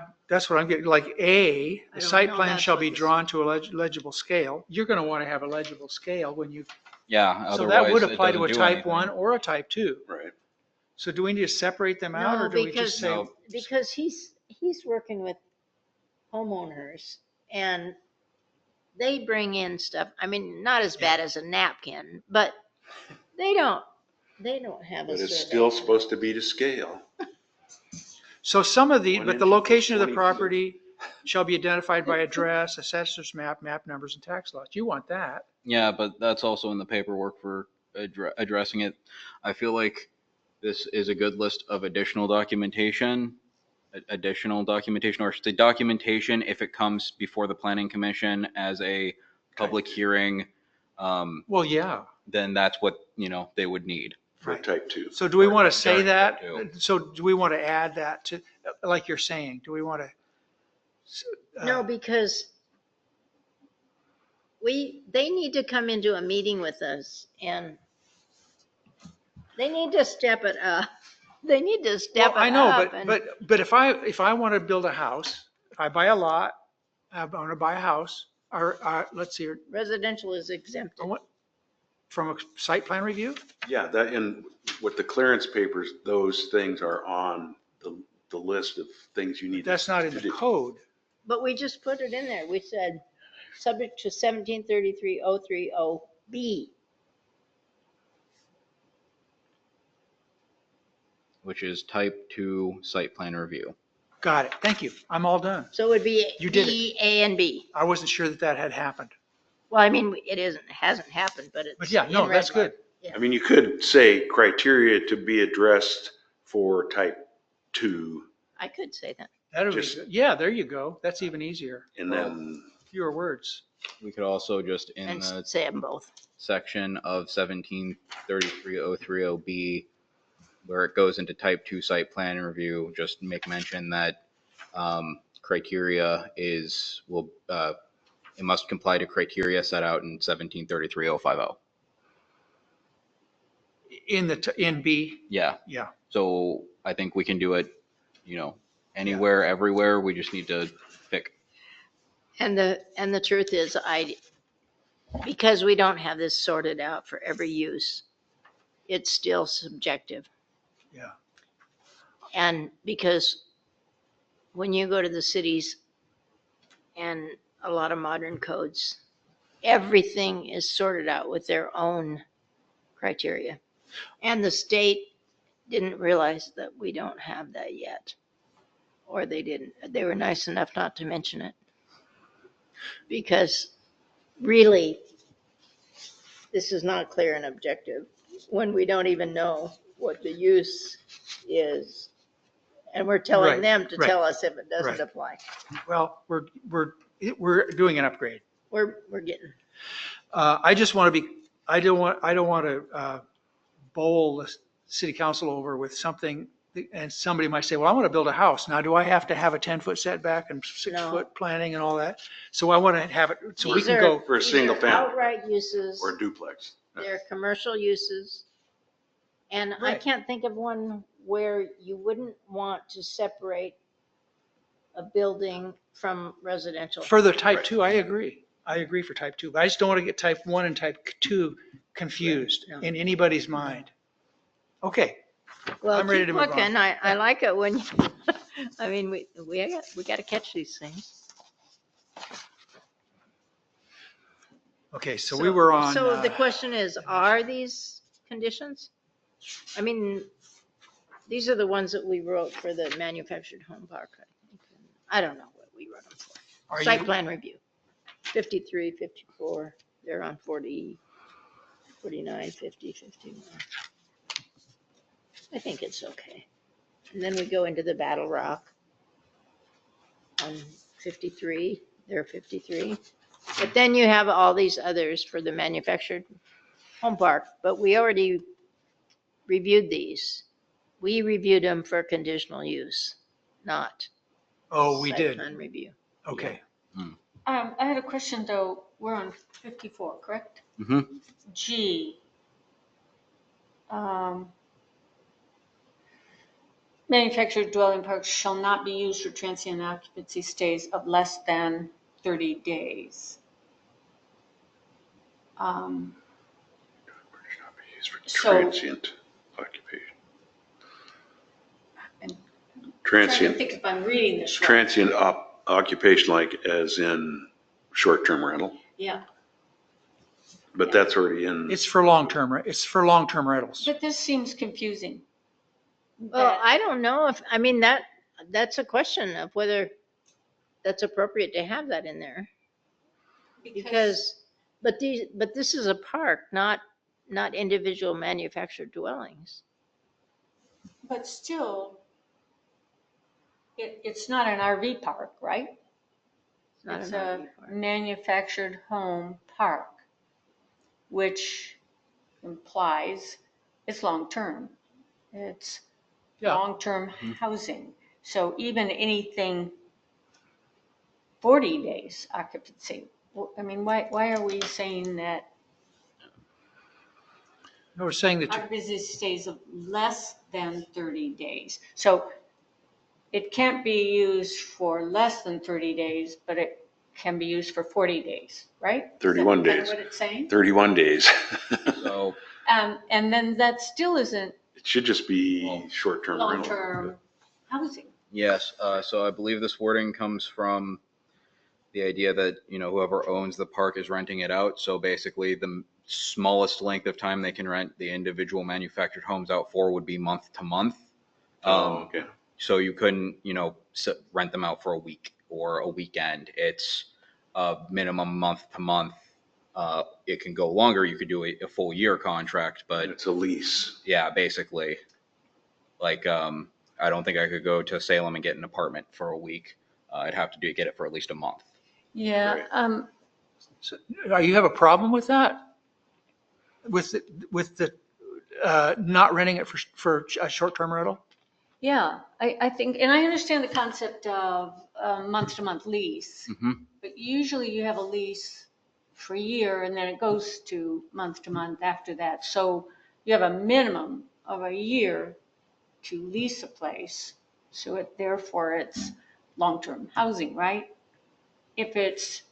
getting, like A, I the don't site know, plan that's shall what be this- drawn to a legible scale. You're going to want to have a legible scale when you, Yeah, so that would otherwise it apply to a doesn't do type anything. 1 or a type 2. Right. So do we need to separate them out No, or do we just say? No. because he's working with homeowners, and they bring in stuff, I mean, not as bad as a napkin, but they don't have a But it's survey. still supposed to be to scale. So some of the, 1 but the inch location of the 20 feet. property shall be identified by address, assessor's map, map numbers, and tax lots. You want that. Yeah, but that's also in the paperwork for addressing it. I feel like this is a good list of additional documentation, or I should say documentation if it comes before the planning commission as a public hearing, Well, yeah. then that's what, they would need. For Right. type 2. So do we want to say During that? type So do we want to add that to, like you're saying, do we want to? No, because they need to come into a meeting with us, and they need to step it up. They need to step Well, it I know, up. but if I want to build a house, if I buy a lot, I want to buy a house, or, let's see, Residential is exempted. from a site plan review? Yeah, that, and with the clearance papers, those things are on the list of things you need. That's not in to the do. code. But we just put it in there. We said, subject to 1733-030B, which is type 2 site plan review. Got it. Thank you. I'm all done. so it would be You did B, A, and B. I wasn't sure that that had happened. Well, I mean, it hasn't happened, but But it's yeah, no, in that's red mark. good. Yeah. I mean, you could say criteria to be addressed for type 2, I could say that. That'll be Just- good. Yeah, there you go. That's even easier. and then, Fewer words. We could also just in And the say them both. section of 1733-030B, where it goes into type 2 site plan review, just make mention that criteria it must comply to criteria set out in 1733-050. In B, Yeah, yeah. so I think we can do it, anywhere, everywhere. We just need to pick. And the truth is, because we don't have this sorted out for every use, it's still subjective. Yeah. And because when you go to the cities and a lot of modern codes, everything is sorted out with their own criteria. And the state didn't realize that we don't have that yet. Or they were nice enough not to mention it. Because really, this is not clear and objective when we don't even know what the use is. And we're telling Right, them to right, tell us if it doesn't right. apply. Well, we're doing an upgrade. We're getting, I just want to be, I don't want to bowl the city council over with something, and somebody might say, well, I want to build a house. Now, do I have to have a 10-foot setback and 6-foot planning and all that? So I want to have it, so we These can are- go, for a these single are family outright uses, or duplex. they're commercial uses. And I Right. can't think of one where you wouldn't want to separate a building from residential. further type Right. 2, I agree. I agree for type 2, but I just don't want to get type 1 and type 2 confused Yeah. in anybody's mind. Okay, Well, I'm ready keep to move on. looking. I like it when, I mean, we got to catch these things. okay, so we were on, So the question is, are these conditions? I mean, these are the ones that we wrote for the manufactured home park, I think. I don't know what we wrote them for. are Site you, plan review, 53, 54, they're on 40, 49, 50, 51. I think it's okay. And then we go into the Battle Rock on 53, they're 53. But then you have all these others for the manufactured home park, but we already reviewed these. We reviewed them for conditional use, not oh, we site did, plan review. okay. I had a question though. We're on 54, correct? Mhm. G. Manufactured dwelling parks shall not be used for transient occupancy stays of less than 30 days. So- Transient occupation. I'm trying to Transient, think if I'm reading this right. transient occupation, like as in short-term rental, Yeah, but that's already in. It's for long-term, it's for long-term rentals. but this seems confusing. Well, That- I don't know if, I mean, that's a question of whether that's appropriate to have that in there. Because, but this is a park, not individual manufactured dwellings. But still, it's not an RV park, right? It's not It's an a RV park. manufactured home park, which implies it's long-term. It's Yeah. long-term housing. So even anything 40 days occupancy, I mean, why are we saying that No, we're saying that, occupancy stays of less than 30 days? So it can't be used for less than 30 days, but it can be used for 40 days, right? Is that 31 kind of days. what it's saying? 31 days. So And then that still isn't It should just be short-term rental. long-term housing. yes, so I believe this wording comes from the idea that, whoever owns the park is renting it out. So basically the smallest length of time they can rent the individual manufactured homes out for would be month to month. Okay. So you couldn't, rent them out for a week or a weekend. It's a minimum month to month. It can go longer. You could do a full year contract, but It's a lease. yeah, basically, like, I don't think I could go to Salem and get an apartment for a week. I'd have to get it for at least a month. Yeah, Right. So, you have a problem with that? With the not renting it for a short-term rental? yeah, I think, and I understand the concept of a month-to-month lease, Mhm. but usually you have a lease for a year and then it goes to month after that. So you have a minimum of a year to lease a place. So therefore it's long-term housing, right? If it's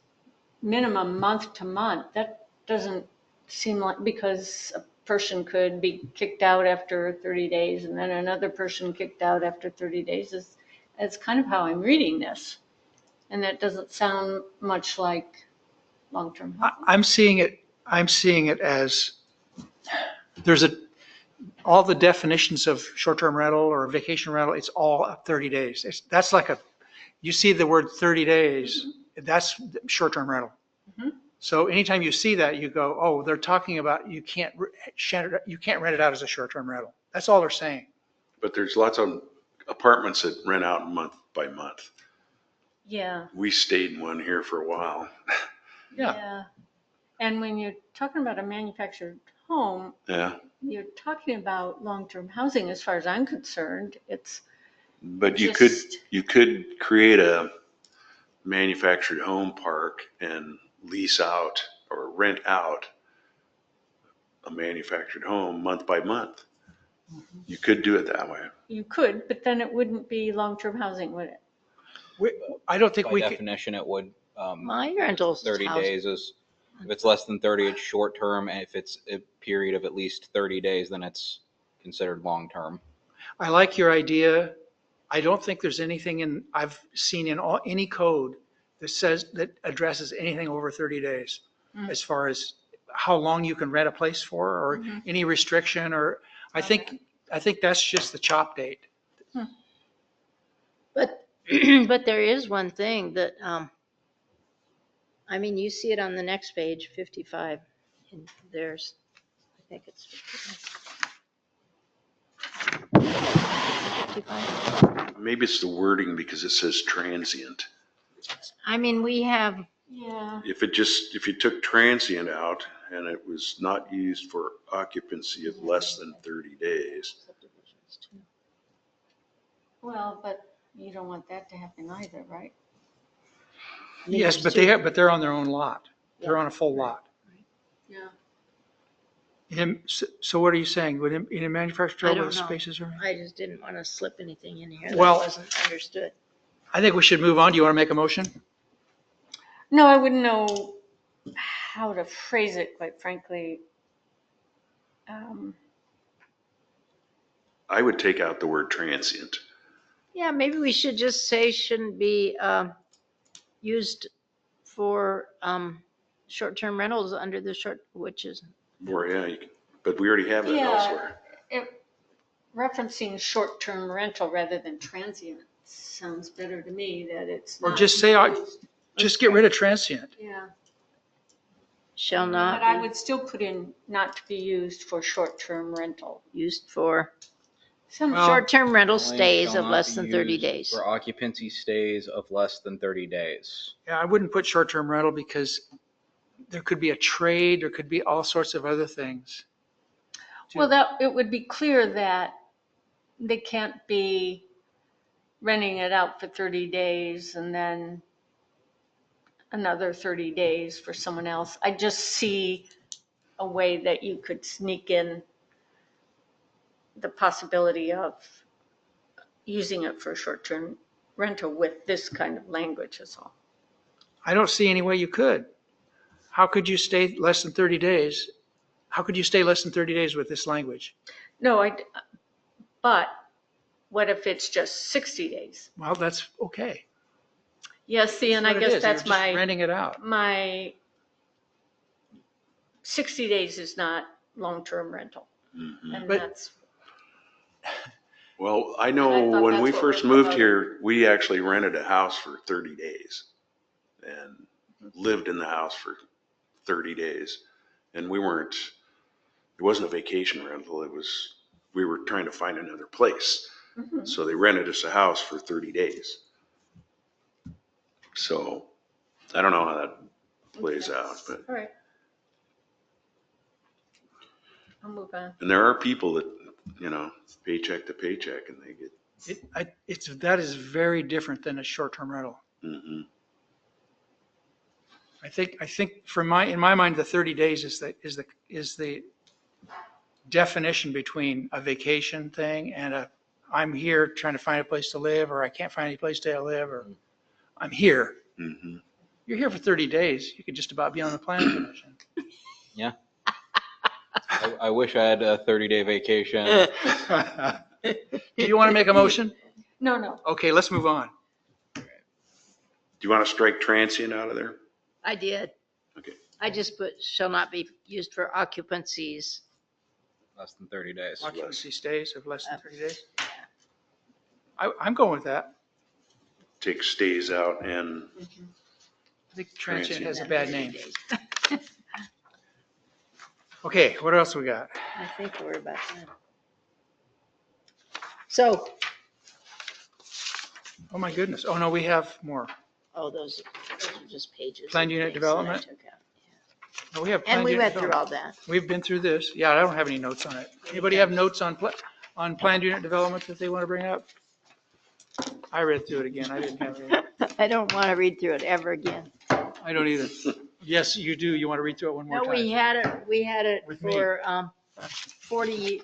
minimum month to month, that doesn't seem like, because a person could be kicked out after 30 days and then another person kicked out after 30 days. It's kind of how I'm reading this. And that doesn't sound much like long-term housing. I'm seeing it as there's all the definitions of short-term rental or vacation rental, it's all up 30 days. That's like you see the word 30 days, that's short-term rental. Mhm. So anytime you see that, you go, oh, they're talking about you can't rent it out as a short-term rental. That's all they're saying. But there's lots of apartments that rent out month by month. Yeah. We stayed in one here for a while. Yeah. And when you're talking about a manufactured home, Yeah. you're talking about long-term housing as far as I'm concerned. It's But just, you could create a manufactured home park and lease out or rent out a manufactured home month by month. You could do it that way. you could, but then it wouldn't be long-term housing, would it? I don't think By we could. definition, it would. My rental's 30 housing. days is, if it's less than 30, it's short term. And if it's a period of at least 30 days, then it's considered long term. I like your idea. I don't think there's anything I've seen in any code that addresses anything over 30 days as far as how long you can rent a place for or any restriction or I think that's just the chop date. But, but there is one thing that, I mean, you see it on the next page, 55. And there's, I think it's 55. Maybe it's the wording because it says transient. I mean, we have, Yeah. If you took transient out and it was not used for occupancy of less than 30 days. Well, but you don't want that to happen either, right? Yes, but they're on their own lot. They're on a full lot. Yeah. So what are you saying? Would in a manufactured I home don't with know. spaces or? I just didn't want to slip anything in here that Well- wasn't understood. I think we should move on. Do you want to make a motion? No, I wouldn't know how to phrase it, quite frankly. I would take out the word transient. Yeah, maybe we should just say shouldn't be used for short-term rentals under the which is, Or, yeah, but we already have that Yeah. elsewhere. Referencing short-term rental rather than transient sounds better to me, that it's Or not just say, used. just get rid of transient. Yeah, shall but not I be would still put in not to be used for short-term rental. used for Some Well- short-term rental Dwelling stays shall of not less be than 30 used days. For occupancy stays of less than 30 days. Yeah, I wouldn't put short-term rental because there could be a trade, there could be all sorts of other things. Well, it would be clear that they can't be renting it out for 30 days and then another 30 days for someone else. I just see a way that you could sneak in the possibility of using it for short-term rental with this kind of language is all. I don't see any way you could. How could you stay less than 30 days? How could you stay less than 30 days with this language? No, but what if it's just 60 days? Well, that's okay. Yes, see, and I what it guess is. You're that's just my, renting it out. my 60 days is not long-term rental. Mhm. And But- that's, Well, I And I know thought when that's we what first we're moved promoting. here, we actually rented a house for 30 days and lived in the house for 30 days. And we weren't, it wasn't a vacation rental. It was, we were trying to find another place. Mhm. So they rented us a house for 30 days. So I don't know how that plays out, but, all right. I'll move on. and there are people that, you know, paycheck to paycheck and they get, That is very different than a short-term rental. mhm. I think in my mind, the 30 days is the definition between a vacation thing and I'm here trying to find a place to live, or I can't find any place to live, or I'm here. Mhm. You're here for 30 days. You could just about be on the planning commission. I wish I had a 30-day vacation. Do you want to make a motion? No. Okay, let's move on. Do you want to strike transient out of there? I did. Okay. I just put shall not be used for occupancies. Less than 30 days. Occupancy stays of less than 30 days. I'm going with that. Take stays out and I think transient has a Than bad 30 name. days. Okay, what else we got? I think we're about done. So, Oh my goodness. Oh no, we have more. those are just pages. Planned of unit things that I development? took out. No, we have. And planned we unit went through development. all that. We've been through this. Yeah, I don't have any notes on it. Anybody have notes on planned unit development that they want to bring up? I read through it again. I didn't have any. I don't want to read through it ever again. I don't either. Yes, you do. You want to read through it one more No, time? we had it With me. for 40,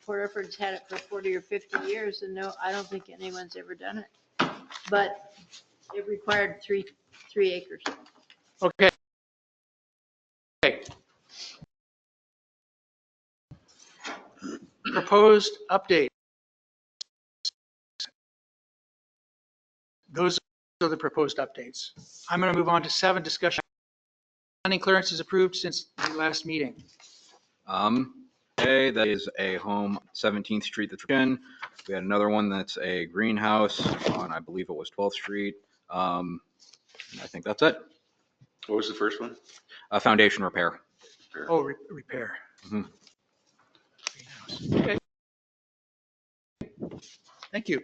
Port Orford's had it for 40 or 50 years, and no, I don't think anyone's ever done it. But it required 3 acres. Okay. Okay. Proposed update. Those are the proposed updates. I'm going to move on to 7, discussion. Planning clearance is approved since the last meeting. Okay, that is a home 17th Street that's in. We had another one that's a greenhouse on, I believe it was 12th Street. I think that's it. what was the first one? A foundation repair. Oh, repair. Mhm. Okay. Thank you.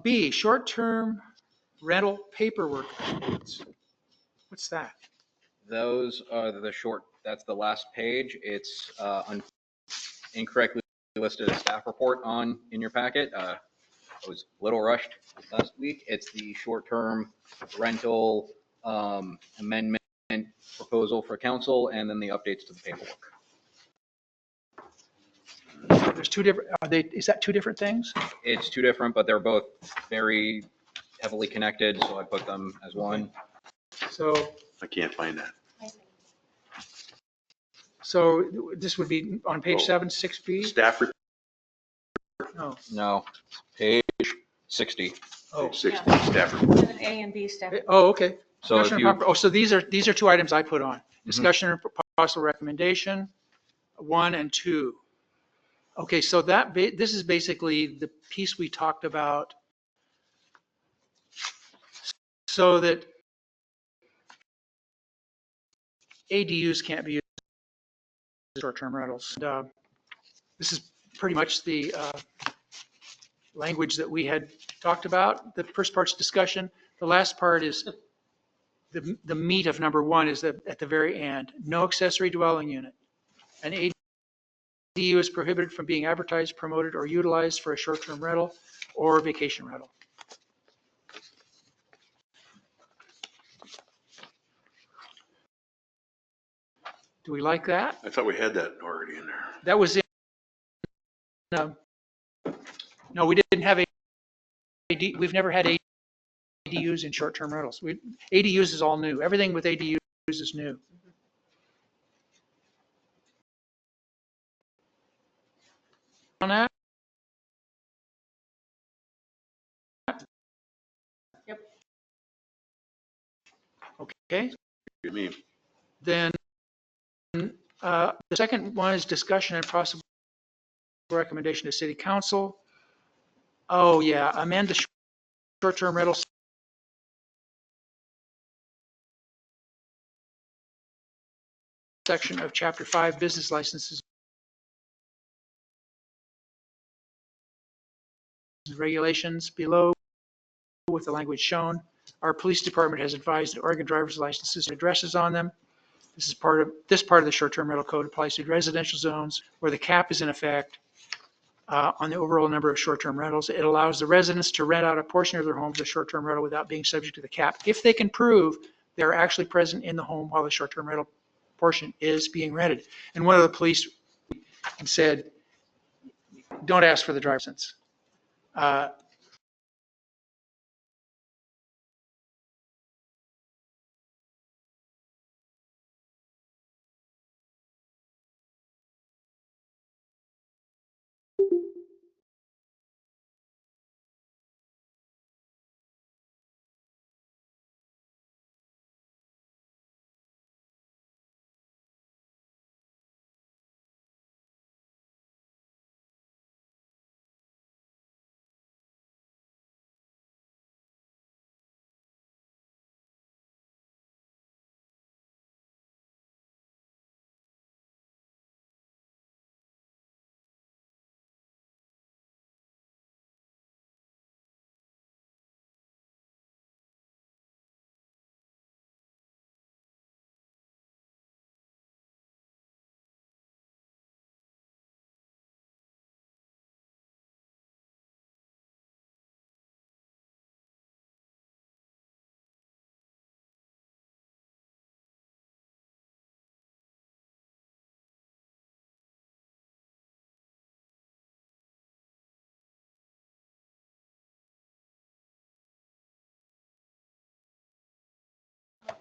B, short-term rental paperwork updates. What's that? Those are that's the last page. It's incorrectly listed as staff report in your packet. I was a little rushed last week. It's the short-term rental amendment proposal for council and then the updates to the paperwork. There's 2 different, is that 2 different things? It's 2 different, but they're both very heavily connected, so I put them as one. So, I can't find that. this would be on page Oh. 7, 6B? Staff report, No. No, page 60. Oh, 60, staff report. A and B stuff. oh, okay. So if Discussion you, and so these are 2 items I put on. Discussion and possible recommendation, 1 and 2. Okay, so this is basically the piece we talked about so that ADUs can't be used as short-term rentals. And, this is pretty much the language that we had talked about. The first part's discussion. The last part is the meat of number 1 is at the very end. No accessory dwelling unit. An ADU is prohibited from being advertised, promoted, or utilized for a short-term rental or vacation rental. Do we like that? I thought we had that already in there. That was in, no, we didn't have we've never had ADUs in short-term rentals. ADUs is all new. Everything with ADUs is new. On that? Okay, I mean, then the second one is discussion and possible recommendation to city council. Oh, yeah, amend the short-term rental section of Chapter 5 business licenses and regulations below with the language shown. Our police department has advised that Oregon driver's licenses and addresses on them. This part of the short-term rental code applies to residential zones where the cap is in effect on the overall number of short-term rentals. It allows the residents to rent out a portion of their home as a short-term rental without being subject to the cap if they can prove they're actually present in the home while the short-term rental portion is being rented. And one of the police said, don't ask for the driver's license.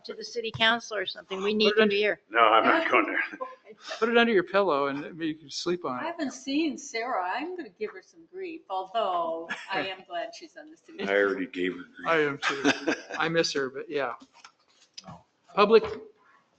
To the city council or something. We need you here. no, I'm not going there. Put it under your pillow and maybe you can sleep on I it. haven't seen Sarah. I'm going to give her some grief, although I am glad she's on the city. I already gave her I am too. I miss her, but yeah. Public,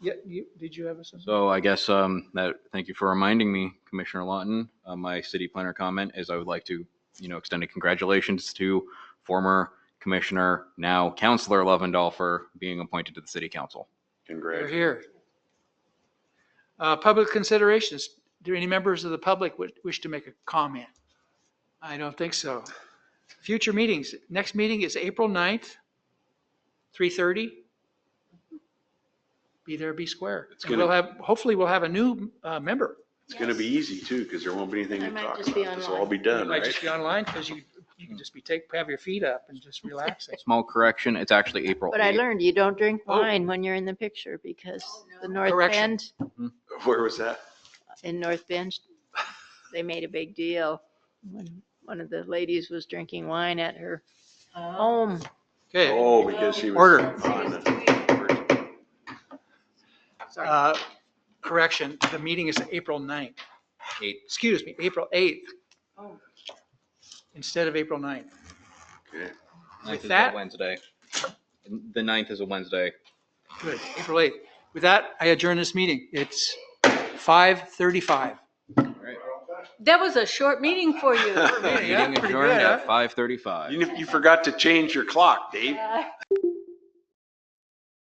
yeah, did you have something? So I guess thank you for reminding me, Commissioner Lawton. My city planner comment is I would like to, extend a congratulations to former Commissioner, now Councilor Lovendall, for being appointed to the city council. You're Congrats. here. Public considerations. Do any members of the public wish to make a comment? I don't think so. Future meetings. Next meeting is April 9th, 3:30. Be there, be square. It's And gonna- hopefully we'll have a new member. It's going to be easy too, because there won't be anything I to might talk just be about. This will all online. be It done, might right? just be online because you can just have your feet up and just relax. Small correction, it's actually April But I 8th. learned you don't drink Oh. wine when you're in the picture because the North Correction. Bend, Where was that? in North Bend, they made a big deal when one of the ladies was drinking wine at her home. Okay. Oh, because she was. Order. on the- Correction, the meeting is April 9th. 8th. Excuse me, April 8th. Oh. Instead of April 9th. Okay. 9th With is that- a Wednesday. The 9th is a Wednesday. Good, April 8th. With that, I adjourn this meeting. It's 5:35. All right. That was a short meeting for you. Yeah, Meeting pretty adjourned good, at huh? 5:35. You forgot to change your clock, Dave.